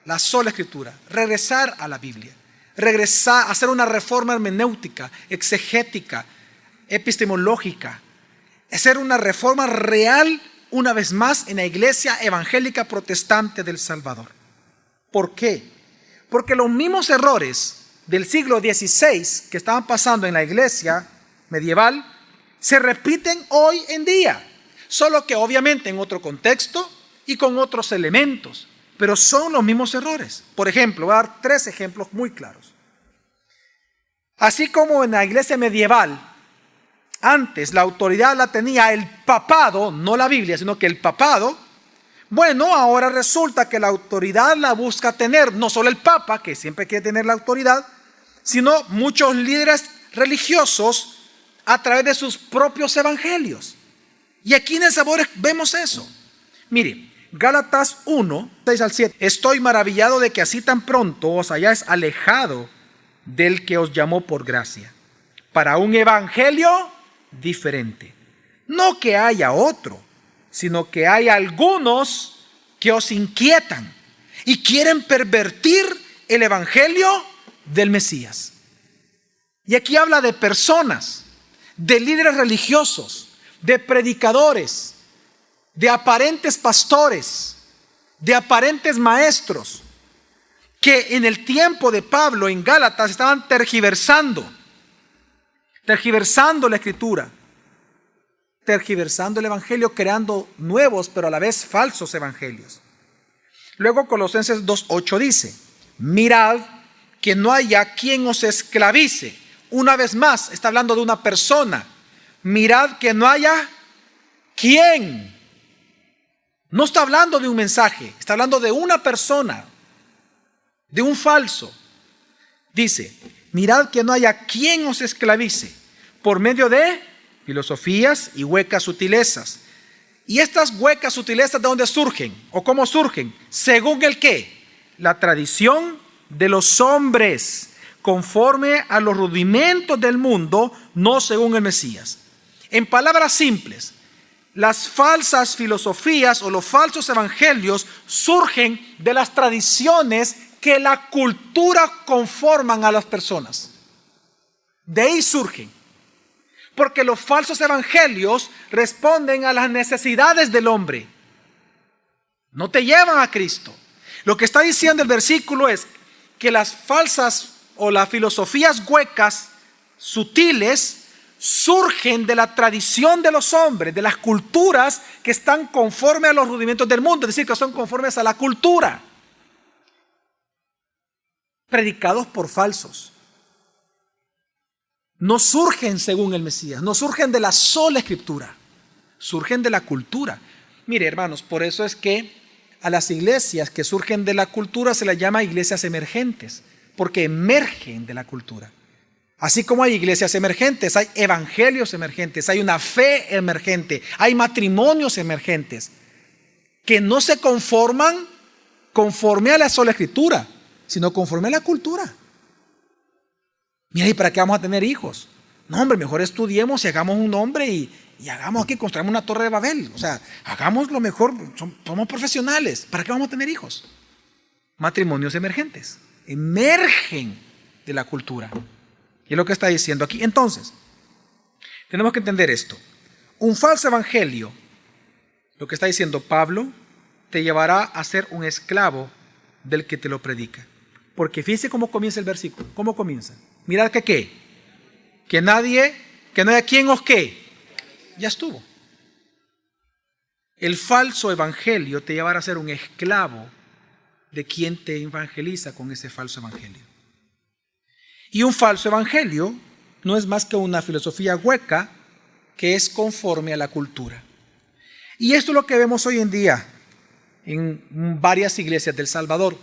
A: la sola escritura, regresar a la Biblia, regresar a hacer una reforma hermenéutica, exegética, epistemológica, hacer una reforma real una vez más en la iglesia evangélica protestante del Salvador. ¿Por qué? Porque los mismos errores del siglo XVI que estaban pasando en la iglesia medieval se repiten hoy en día, solo que obviamente en otro contexto y con otros elementos, pero son los mismos errores. Por ejemplo, voy a dar 3 ejemplos muy claros. Así como en la iglesia medieval, antes la autoridad la tenía el papado, no la Biblia, sino que el papado, bueno, ahora resulta que la autoridad la busca tener no solo el Papa, que siempre quiere tener la autoridad, sino muchos líderes religiosos a través de sus propios evangelios. Y aquí en el Sabor vemos eso. Mire, Gálatas 1, 6 al 7. Estoy maravillado de que así tan pronto os hayáis alejado del que os llamó por gracia, para un evangelio diferente. No que haya otro, sino que hay algunos que os inquietan y quieren pervertir el evangelio del Mesías. Y aquí habla de personas, de líderes religiosos, de predicadores, de aparentes pastores, de aparentes maestros, que en el tiempo de Pablo en Gálatas estaban tergiversando la escritura, tergiversando el evangelio, creando nuevos pero a la vez falsos evangelios. Luego Colosenses 2:8 dice: mirad que no haya quien os esclavice. Una vez más está hablando de una persona. Mirad que no haya quien. No está hablando de un mensaje, está hablando de una persona, de un falso. Dice: mirad que no haya quien os esclavice por medio de filosofías y huecas sutilezas. ¿Y estas huecas sutilezas de dónde surgen? ¿O cómo surgen? Según el qué, la tradición de los hombres, conforme a los rudimentos del mundo, no según el Mesías. En palabras simples, las falsas filosofías o los falsos evangelios surgen de las tradiciones que la cultura conforman a las personas. De ahí surgen. Porque los falsos evangelios responden a las necesidades del hombre. No te llevan a Cristo. Lo que está diciendo el versículo es que las falsas o las filosofías huecas, sutiles, surgen de la tradición de los hombres, de las culturas que están conforme a los rudimentos del mundo, es decir, que son conformes a la cultura, predicados por falsos. No surgen según el Mesías, no surgen de la sola escritura, surgen de la cultura. Mire, hermanos, por eso es que a las iglesias que surgen de la cultura se les llama iglesias emergentes, porque emergen de la cultura. Así como hay iglesias emergentes, hay evangelios emergentes, hay una fe emergente, hay matrimonios emergentes que no se conforman conforme a la sola escritura, sino conforme a la cultura. Mira, ¿y para qué vamos a tener hijos? No, hombre, mejor estudiemos y hagamos un nombre y hagamos aquí, construyamos una torre de Babel. O sea, hagamos lo mejor, somos profesionales. ¿Para qué vamos a tener hijos? Matrimonios emergentes, emergen de la cultura. Y es lo que está diciendo aquí. Entonces, tenemos que entender esto. Un falso evangelio, lo que está diciendo Pablo, te llevará a ser un esclavo del que te lo predica. Porque fíjese cómo comienza el versículo. ¿Cómo comienza? Mirad que qué. Que no haya quien os qué. Ya estuvo. El falso evangelio te llevará a ser un esclavo de quien te evangeliza con ese falso evangelio. Y un falso evangelio no es más que una filosofía hueca que es conforme a la cultura. Y esto es lo que vemos hoy en día en varias iglesias del Salvador.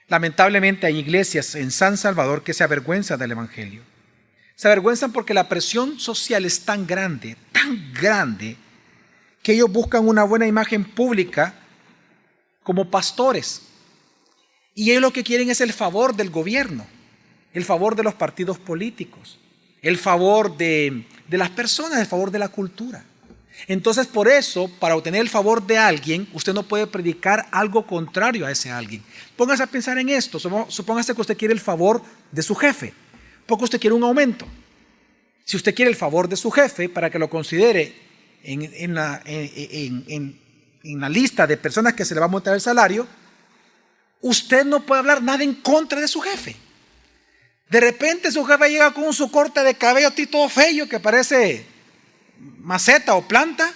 A: Lamentablemente hay iglesias en San Salvador que se avergüenzan del evangelio. Se avergüenzan porque la presión social es tan grande, que ellos buscan una buena imagen pública como pastores. Y ellos lo que quieren es el favor del gobierno, el favor de los partidos políticos, el favor de las personas, el favor de la cultura. Entonces, por eso, para obtener el favor de alguien, usted no puede predicar algo contrario a ese alguien. Póngase a pensar en esto. Supóngase que usted quiere el favor de su jefe, porque usted quiere un aumento. Si usted quiere el favor de su jefe para que lo considere en la lista de personas que se le va a aumentar el salario, usted no puede hablar nada en contra de su jefe. De repente su jefe llega con su corte de cabello todo feo que parece maceta o planta,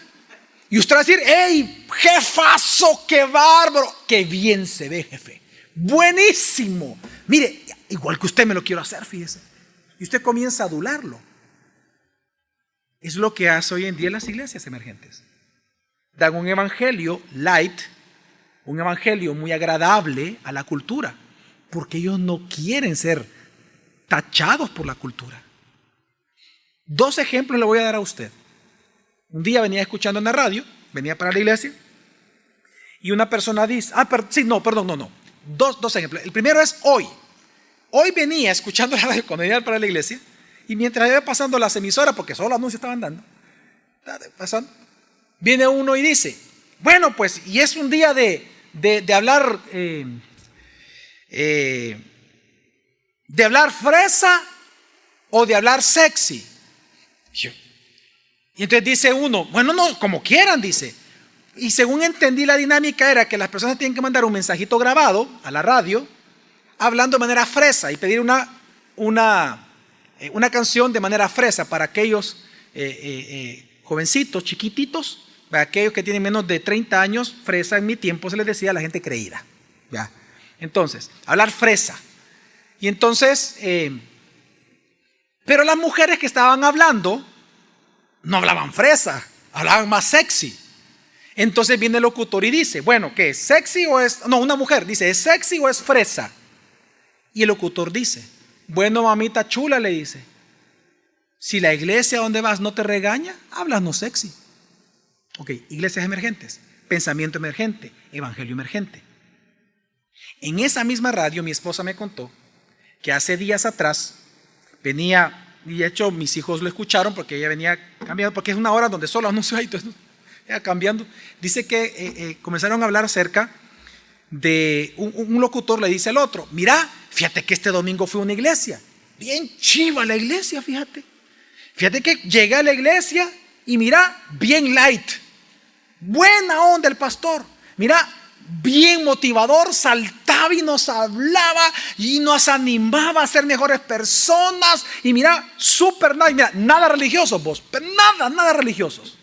A: y usted va a decir: ¡hey, jefazo, qué bárbaro! ¡Qué bien se ve, jefe! ¡Buenísimo! Mire, igual que usted me lo quiero hacer, fíjese. Y usted comienza a adularlo. Es lo que hace hoy en día las iglesias emergentes. Dan un evangelio light, un evangelio muy agradable a la cultura, porque ellos no quieren ser tachados por la cultura. 2 ejemplos le voy a dar a usted. Un día venía escuchando en la radio, venía para la iglesia, y una persona dice, Dos ejemplos. El primero es hoy. Hoy venía escuchando la radio cuando venía para la iglesia, y mientras iba pasando las emisoras, porque solo los anuncios estaban dando, viene uno y dice: bueno, pues, y es un día de hablar de hablar fresa o de hablar sexy. Y entonces dice uno: bueno, no, como quieran, dice. Y según entendí, la dinámica era que las personas tienen que mandar un mensajito grabado a la radio hablando de manera fresa y pedir una canción de manera fresa para aquellos jovencitos, chiquititos, para aquellos que tienen menos de 30 años. Fresa en mi tiempo se les decía a la gente creída, ¿ya? Entonces, hablar fresa. Y entonces, pero las mujeres que estaban hablando no hablaban fresa, hablaban más sexy. Entonces viene el locutor y dice: bueno, ¿qué es sexy o es? No, una mujer dice: ¿es sexy o es fresa? Y el locutor dice: bueno, mamita chula, le dice, si la iglesia donde vas no te regaña, hablas no sexy. Ok, iglesias emergentes, pensamiento emergente, evangelio emergente. En esa misma radio mi esposa me contó que hace días atrás venía, y de hecho mis hijos lo escucharon porque ella venía cambiando, porque es una hora donde solo anuncios hay, entonces ella cambiando. Dice que comenzaron a hablar acerca de un locutor le dice al otro: mira, fíjate que este domingo fue a una iglesia, bien chiva la iglesia, fíjate que llegué a la iglesia y mira, bien light, buena onda el pastor, mira, bien motivador, saltaba y nos hablaba y nos animaba a ser mejores personas, y mira, súper nice, mira, nada religiosos vos, pero nada religiosos.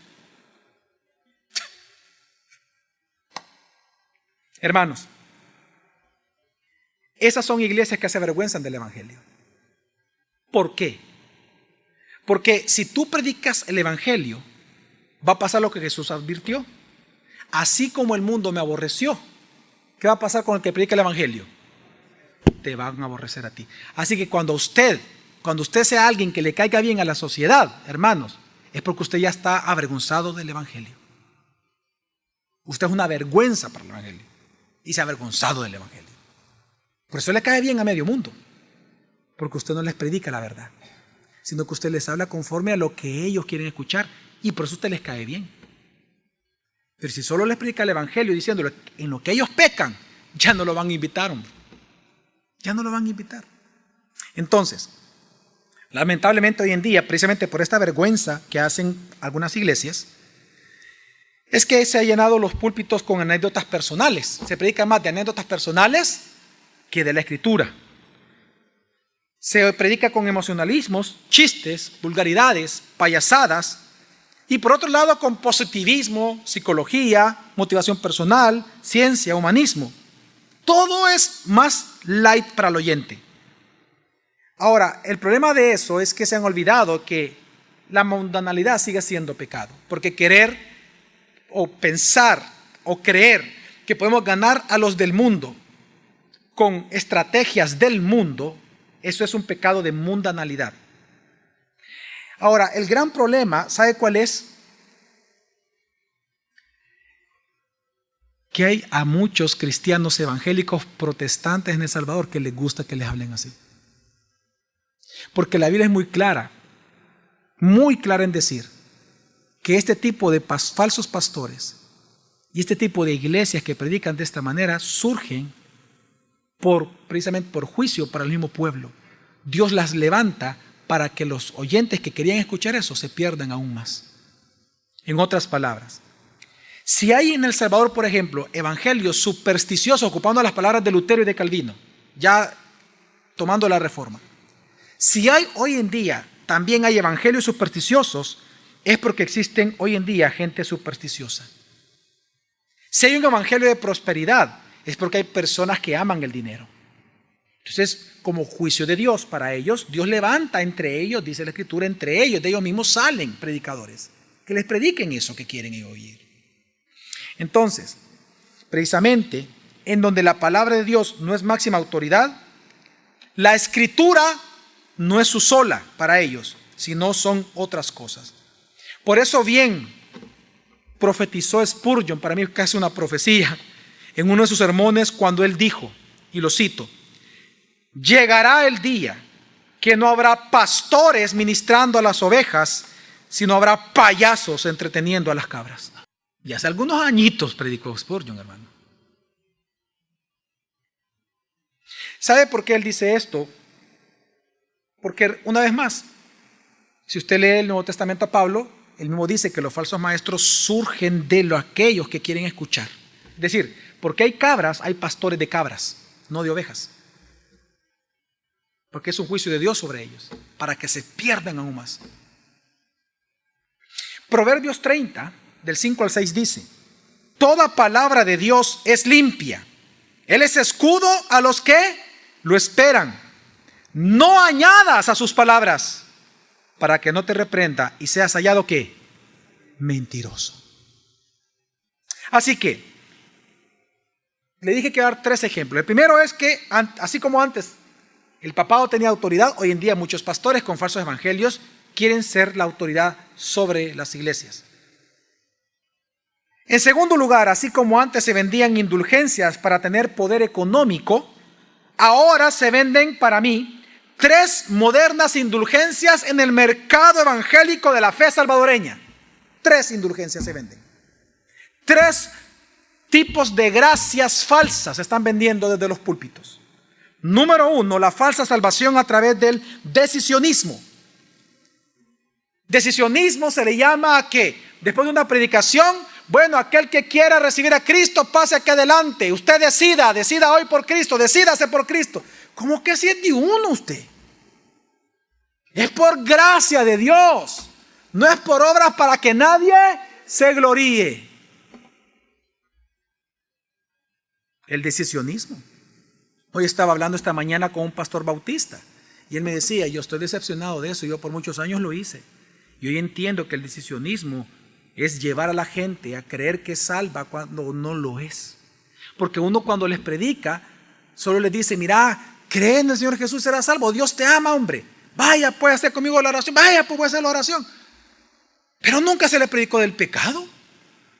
A: Hermanos, esas son iglesias que se avergüenzan del evangelio. ¿Por qué? Porque si tú predicas el evangelio, va a pasar lo que Jesús advirtió: así como el mundo me aborreció, ¿qué va a pasar con el que predica el evangelio? Te van a aborrecer a ti. Así que cuando usted sea alguien que le caiga bien a la sociedad, hermanos, es porque usted ya está avergonzado del evangelio. Usted es una vergüenza para el evangelio y se ha avergonzado del evangelio. Por eso le cae bien a medio mundo, porque usted no les predica la verdad, sino que usted les habla conforme a lo que ellos quieren escuchar, y por eso usted les cae bien. Pero si solo les predica el evangelio diciéndole en lo que ellos pecan, ya no lo van a invitar, hombre. Ya no lo van a invitar. Entonces, lamentablemente hoy en día, precisamente por esta vergüenza que hacen algunas iglesias, es que se han llenado los púlpitos con anécdotas personales. Se predica más de anécdotas personales que de la escritura. Se predica con emocionalismos, chistes, vulgaridades, payasadas, y por otro lado con positivismo, psicología, motivación personal, ciencia, humanismo. Todo es más light para el oyente. Ahora, el problema de eso es que se han olvidado que la mundanalidad sigue siendo pecado, porque querer o pensar o creer que podemos ganar a los del mundo con estrategias del mundo, eso es un pecado de mundanalidad. Ahora, el gran problema, ¿sabe cuál es? Que hay a muchos cristianos evangélicos protestantes en El Salvador que les gusta que les hablen así. Porque la Biblia es muy clara en decir que este tipo de falsos pastores y este tipo de iglesias que predican de esta manera surgen precisamente por juicio para el mismo pueblo. Dios las levanta para que los oyentes que querían escuchar eso se pierdan aún más. En otras palabras, si hay en El Salvador, por ejemplo, evangelios supersticiosos, ocupando las palabras de Lutero y de Calvino, ya tomando la Reforma, si hay hoy en día, también hay evangelios supersticiosos, es porque existen hoy en día gente supersticiosa. Si hay un evangelio de prosperidad, es porque hay personas que aman el dinero. Entonces, como juicio de Dios para ellos, Dios levanta entre ellos, dice la Escritura, entre ellos, de ellos mismos salen predicadores, que les prediquen eso que quieren oír. Entonces, precisamente, en donde la palabra de Dios no es máxima autoridad, la Escritura no es su sola para ellos, sino son otras cosas. Por eso bien profetizó Spurgeon, para mí es casi una profecía, en uno de sus sermones cuando él dijo, y lo cito: llegará el día que no habrá pastores ministrando a las ovejas, sino habrá payasos entreteniendo a las cabras. Y hace algunos añitos predicó Spurgeon, hermano. ¿Sabe por qué él dice esto? Porque, una vez más, si usted lee el Nuevo Testamento a Pablo, él mismo dice que los falsos maestros surgen de aquellos que quieren escuchar. Es decir, porque hay cabras, hay pastores de cabras, no de ovejas. Porque es un juicio de Dios sobre ellos, para que se pierdan aún más. Proverbios 30, del 5 al 6 dice: toda palabra de Dios es limpia. Él es escudo a los que lo esperan. No añadas a sus palabras, para que no te reprenda y seas hallado ¿qué? Mentiroso. Así que, le dije que dar 3 ejemplos. El primero es que, así como antes el papado tenía autoridad, hoy en día muchos pastores con falsos evangelios quieren ser la autoridad sobre las iglesias. En segundo lugar, así como antes se vendían indulgencias para tener poder económico, ahora se venden, para mí, 3 modernas indulgencias en el mercado evangélico de la fe salvadoreña. 3 indulgencias se venden. 3 tipos de gracias falsas se están vendiendo desde los púlpitos. Número 1, la falsa salvación a través del decisionismo. Decisionismo se le llama a que después de una predicación, bueno, aquel que quiera recibir a Cristo, pase aquí adelante. Usted decida hoy por Cristo, decídase por Cristo. ¿Cómo que si es de uno usted? Es por gracia de Dios. No es por obras para que nadie se gloríe. El decisionismo. Hoy estaba hablando esta mañana con un pastor bautista y él me decía: yo estoy decepcionado de eso, yo por muchos años lo hice. Y hoy entiendo que el decisionismo es llevar a la gente a creer que es salva cuando no lo es. Porque uno cuando les predica, solo les dice: mira, cree en el Señor Jesús, serás salvo, Dios te ama, hombre. Vaya, puede hacer conmigo la oración, vaya, pues voy a hacer la oración. Pero nunca se le predicó del pecado.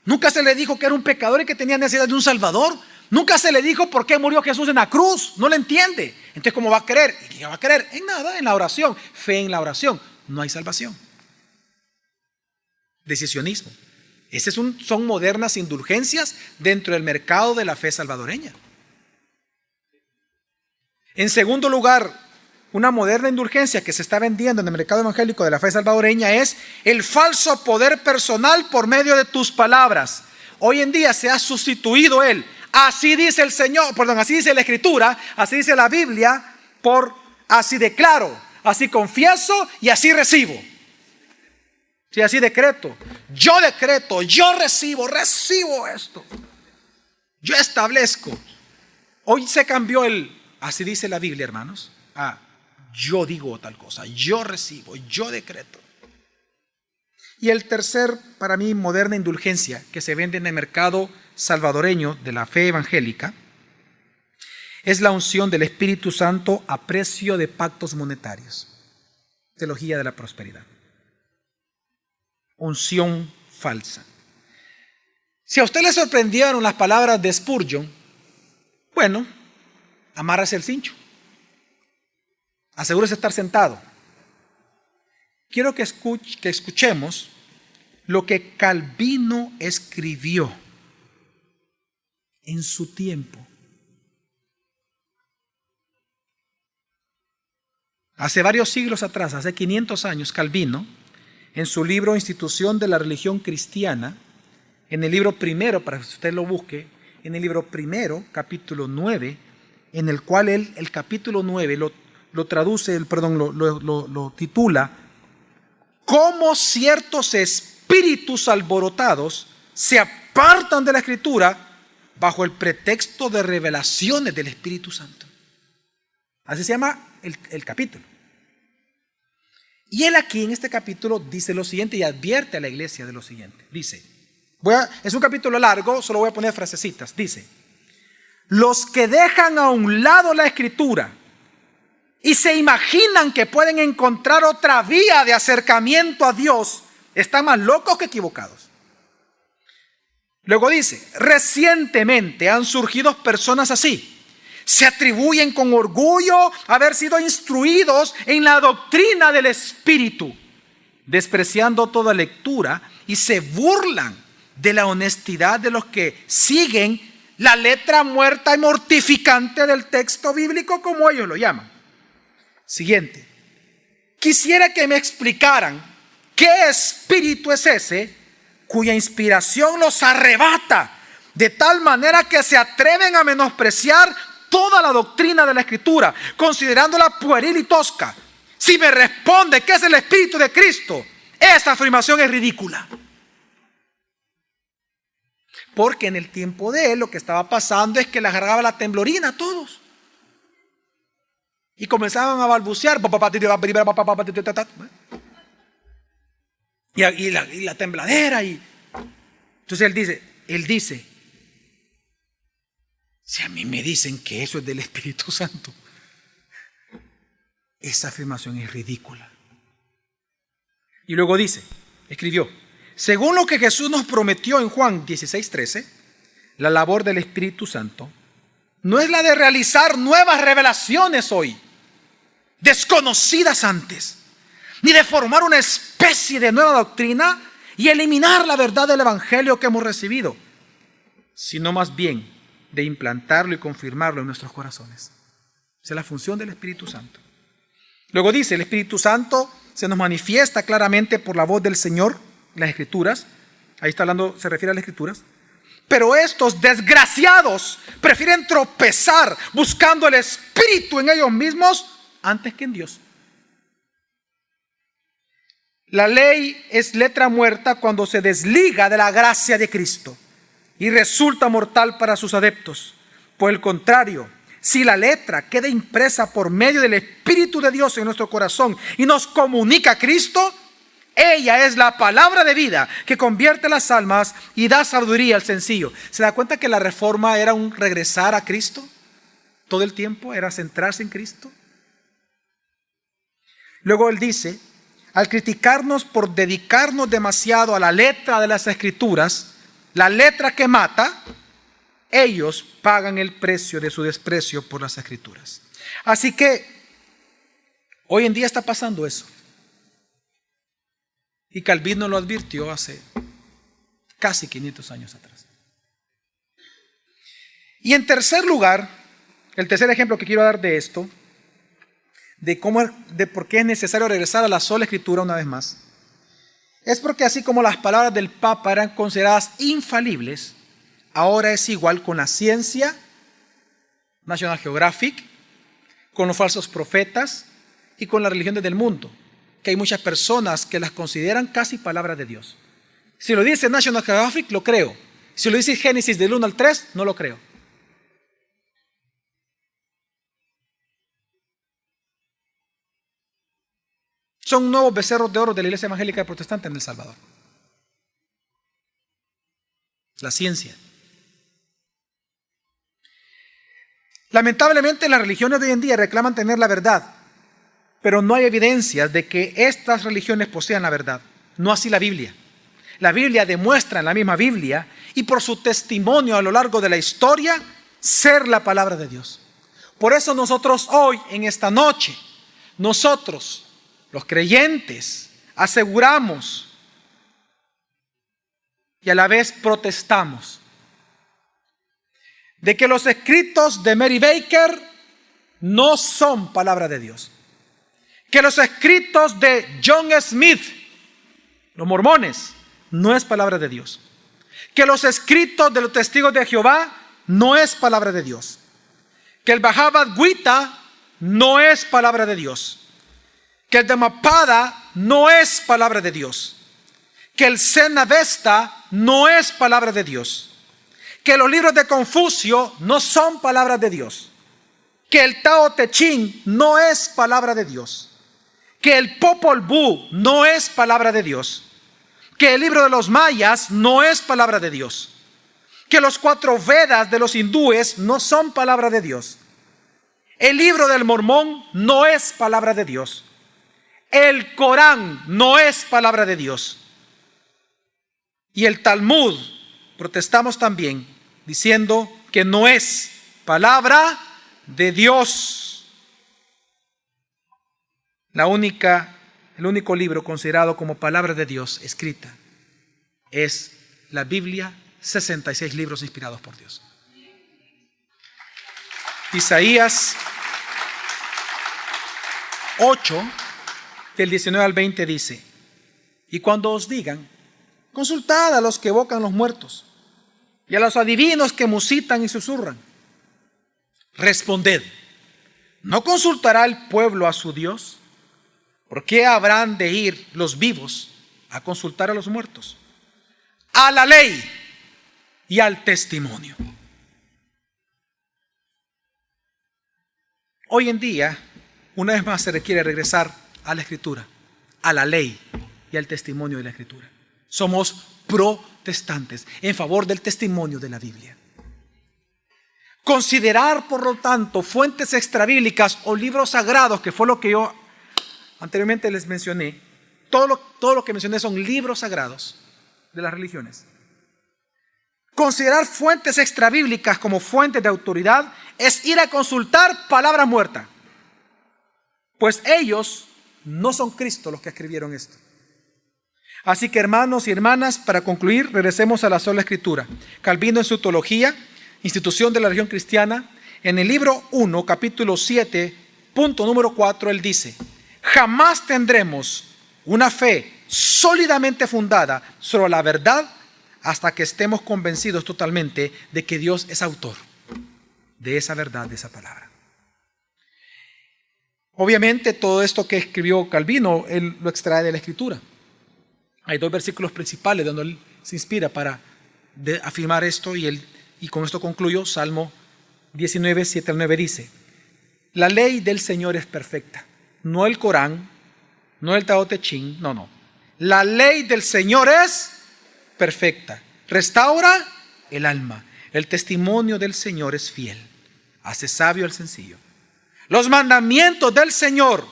A: Nunca se le dijo que era un pecador y que tenía necesidad de un salvador. Nunca se le dijo por qué murió Jesús en la cruz. No le entiende. Entonces, ¿cómo va a creer? ¿Y qué va a creer? En nada, en la oración. Fe en la oración. No hay salvación. Decisionismo. Esas son modernas indulgencias dentro del mercado de la fe salvadoreña. En segundo lugar, una moderna indulgencia que se está vendiendo en el mercado evangélico de la fe salvadoreña es el falso poder personal por medio de tus palabras. Hoy en día se ha sustituido él. Así dice el Señor, perdón, así dice la Escritura, así dice la Biblia, por así declaro, así confieso y así recibo. Si así decreto, yo recibo esto. Yo establezco. Hoy se cambió así dice la Biblia, hermanos, a yo digo tal cosa, yo recibo, yo decreto. Y el tercer, para mí, moderna indulgencia que se vende en el mercado salvadoreño de la fe evangélica es la unción del Espíritu Santo a precio de pactos monetarios. Teología de la prosperidad. Unción falsa. Si a usted le sorprendieron las palabras de Spurgeon, bueno, amárrese el cincho. Asegúrese de estar sentado. Quiero que escuchemos lo que Calvino escribió en su tiempo. Hace varios siglos atrás, hace 500 años, Calvino, en su libro Institución de la Religión Cristiana, en el libro primero, para que usted lo busque, en el libro primero, capítulo 9, en el cual él, el capítulo 9, lo traduce, lo titula, cómo ciertos espíritus alborotados se apartan de la Escritura bajo el pretexto de revelaciones del Espíritu Santo. Así se llama el capítulo. Y él aquí en este capítulo dice lo siguiente y advierte a la iglesia de lo siguiente. Dice, es un capítulo largo, solo voy a poner frasecitas. Dice, los que dejan a un lado la Escritura y se imaginan que pueden encontrar otra vía de acercamiento a Dios, están más locos que equivocados. Luego dice, recientemente han surgido personas así. Se atribuyen con orgullo haber sido instruidos en la doctrina del Espíritu, despreciando toda lectura y se burlan de la honestidad de los que siguen la letra muerta y mortificante del texto bíblico, como ellos lo llaman. Siguiente. Quisiera que me explicaran qué espíritu es ese cuya inspiración los arrebata de tal manera que se atreven a menospreciar toda la doctrina de la Escritura, considerándola pueril y tosca. Si me responde que es el Espíritu de Cristo, esa afirmación es ridícula. Porque en el tiempo de él lo que estaba pasando es que les agarraba la temblorina a todos. Y comenzaban a balbucear. Y la tembladera. Entonces él dice, si a mí me dicen que eso es del Espíritu Santo, esa afirmación es ridícula. Y luego escribió, según lo que Jesús nos prometió en Juan 16:13, la labor del Espíritu Santo no es la de realizar nuevas revelaciones hoy, desconocidas antes, ni de formar una especie de nueva doctrina y eliminar la verdad del Evangelio que hemos recibido, sino más bien de implantarlo y confirmarlo en nuestros corazones. Esa es la función del Espíritu Santo. Luego dice, el Espíritu Santo se nos manifiesta claramente por la voz del Señor en las Escrituras. Ahí está hablando, se refiere a las Escrituras. Pero estos desgraciados prefieren tropezar buscando el Espíritu en ellos mismos antes que en Dios. La ley es letra muerta cuando se desliga de la gracia de Cristo y resulta mortal para sus adeptos. Por el contrario, si la letra queda impresa por medio del Espíritu de Dios en nuestro corazón y nos comunica a Cristo, ella es la palabra de vida que convierte las almas y da sabiduría al sencillo. ¿Se da cuenta que la reforma era un regresar a Cristo? Todo el tiempo era centrarse en Cristo. Luego él dice, al criticarnos por dedicarnos demasiado a la letra de las Escrituras, la letra que mata, ellos pagan el precio de su desprecio por las Escrituras. Así que hoy en día está pasando eso. Y Calvino lo advirtió hace casi 500 años atrás. Y en tercer lugar, el tercer ejemplo que quiero dar de esto, de por qué es necesario regresar a la sola Escritura una vez más, es porque así como las palabras del Papa eran consideradas infalibles, ahora es igual con la ciencia, National Geographic, con los falsos profetas y con las religiones del mundo, que hay muchas personas que las consideran casi palabras de Dios. Si lo dice National Geographic, lo creo. Si lo dice Génesis del 1 al 3, no lo creo. Son nuevos becerros de oro de la Iglesia Evangélica Protestante en El Salvador. La ciencia. Lamentablemente las religiones de hoy en día reclaman tener la verdad, pero no hay evidencias de que estas religiones posean la verdad. No así la Biblia. La Biblia demuestra en la misma Biblia y por su testimonio a lo largo de la historia ser la palabra de Dios. Por eso nosotros hoy, en esta noche, nosotros, los creyentes, aseguramos y a la vez protestamos de que los escritos de Mary Baker no son palabra de Dios. Que los escritos de John Smith, los mormones, no es palabra de Dios. Que los escritos de los testigos de Jehová no es palabra de Dios. Que el Bhagavad Gita no es palabra de Dios. Que el Dhammapada no es palabra de Dios. Que el Zen Avesta no es palabra de Dios. Que los libros de Confucio no son palabras de Dios. Que el Tao Te Ching no es palabra de Dios. Que el Popol Vuh no es palabra de Dios. Que el libro de los mayas no es palabra de Dios. Que los 4 Vedas de los hindúes no son palabra de Dios. El libro del Mormón no es palabra de Dios. El Corán no es palabra de Dios. Y el Talmud, protestamos también, diciendo que no es palabra de Dios. El único libro considerado como palabra de Dios escrita es la Biblia, 66 libros inspirados por Dios. Isaías 8, del 19 al 20 dice: y cuando os digan, consultad a los que evocan los muertos y a los adivinos que musitan y susurran, responded, ¿no consultará el pueblo a su Dios? ¿Por qué habrán de ir los vivos a consultar a los muertos? A la ley y al testimonio. Hoy en día, una vez más se requiere regresar a la Escritura, a la ley y al testimonio de la Escritura. Somos protestantes en favor del testimonio de la Biblia. Considerar, por lo tanto, fuentes extrabíblicas o libros sagrados, que fue lo que yo anteriormente les mencioné, todo lo que mencioné son libros sagrados de las religiones. Considerar fuentes extrabíblicas como fuentes de autoridad es ir a consultar palabra muerta, pues ellos no son Cristo los que escribieron esto. Así que, hermanos y hermanas, para concluir, regresemos a la sola Escritura. Calvino, en su Teología, Institución de la Religión Cristiana, en el libro 1, capítulo 7, punto número 4, él dice: jamás tendremos una fe sólidamente fundada sobre la verdad hasta que estemos convencidos totalmente de que Dios es autor de esa verdad, de esa palabra. Obviamente todo esto que escribió Calvino, él lo extrae de la Escritura. Hay 2 versículos principales donde él se inspira para afirmar esto, y con esto concluyo. Salmo 19, 7 al 9 dice: la ley del Señor es perfecta. No el Corán, no el Tao Te Ching, no. La ley del Señor es perfecta. Restaura el alma. El testimonio del Señor es fiel. Hace sabio al sencillo. Los mandamientos del Señor,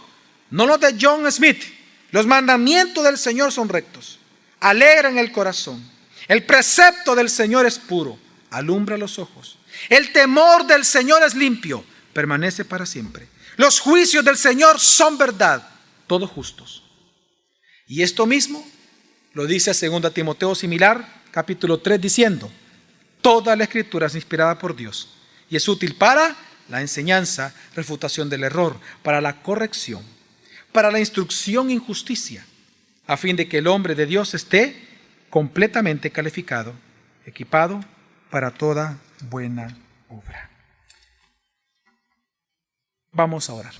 A: no los de John Smith, los mandamientos del Señor son rectos. Alegran el corazón. El precepto del Señor es puro. Alumbra los ojos. El temor del Señor es limpio. Permanece para siempre. Los juicios del Señor son verdad, todos justos. Y esto mismo lo dice 2 Timoteo similar, capítulo 3, diciendo: toda la Escritura es inspirada por Dios y es útil para la enseñanza, refutación del error, para la corrección, para la instrucción en justicia, a fin de que el hombre de Dios esté completamente calificado, equipado para toda buena obra. Vamos a orar.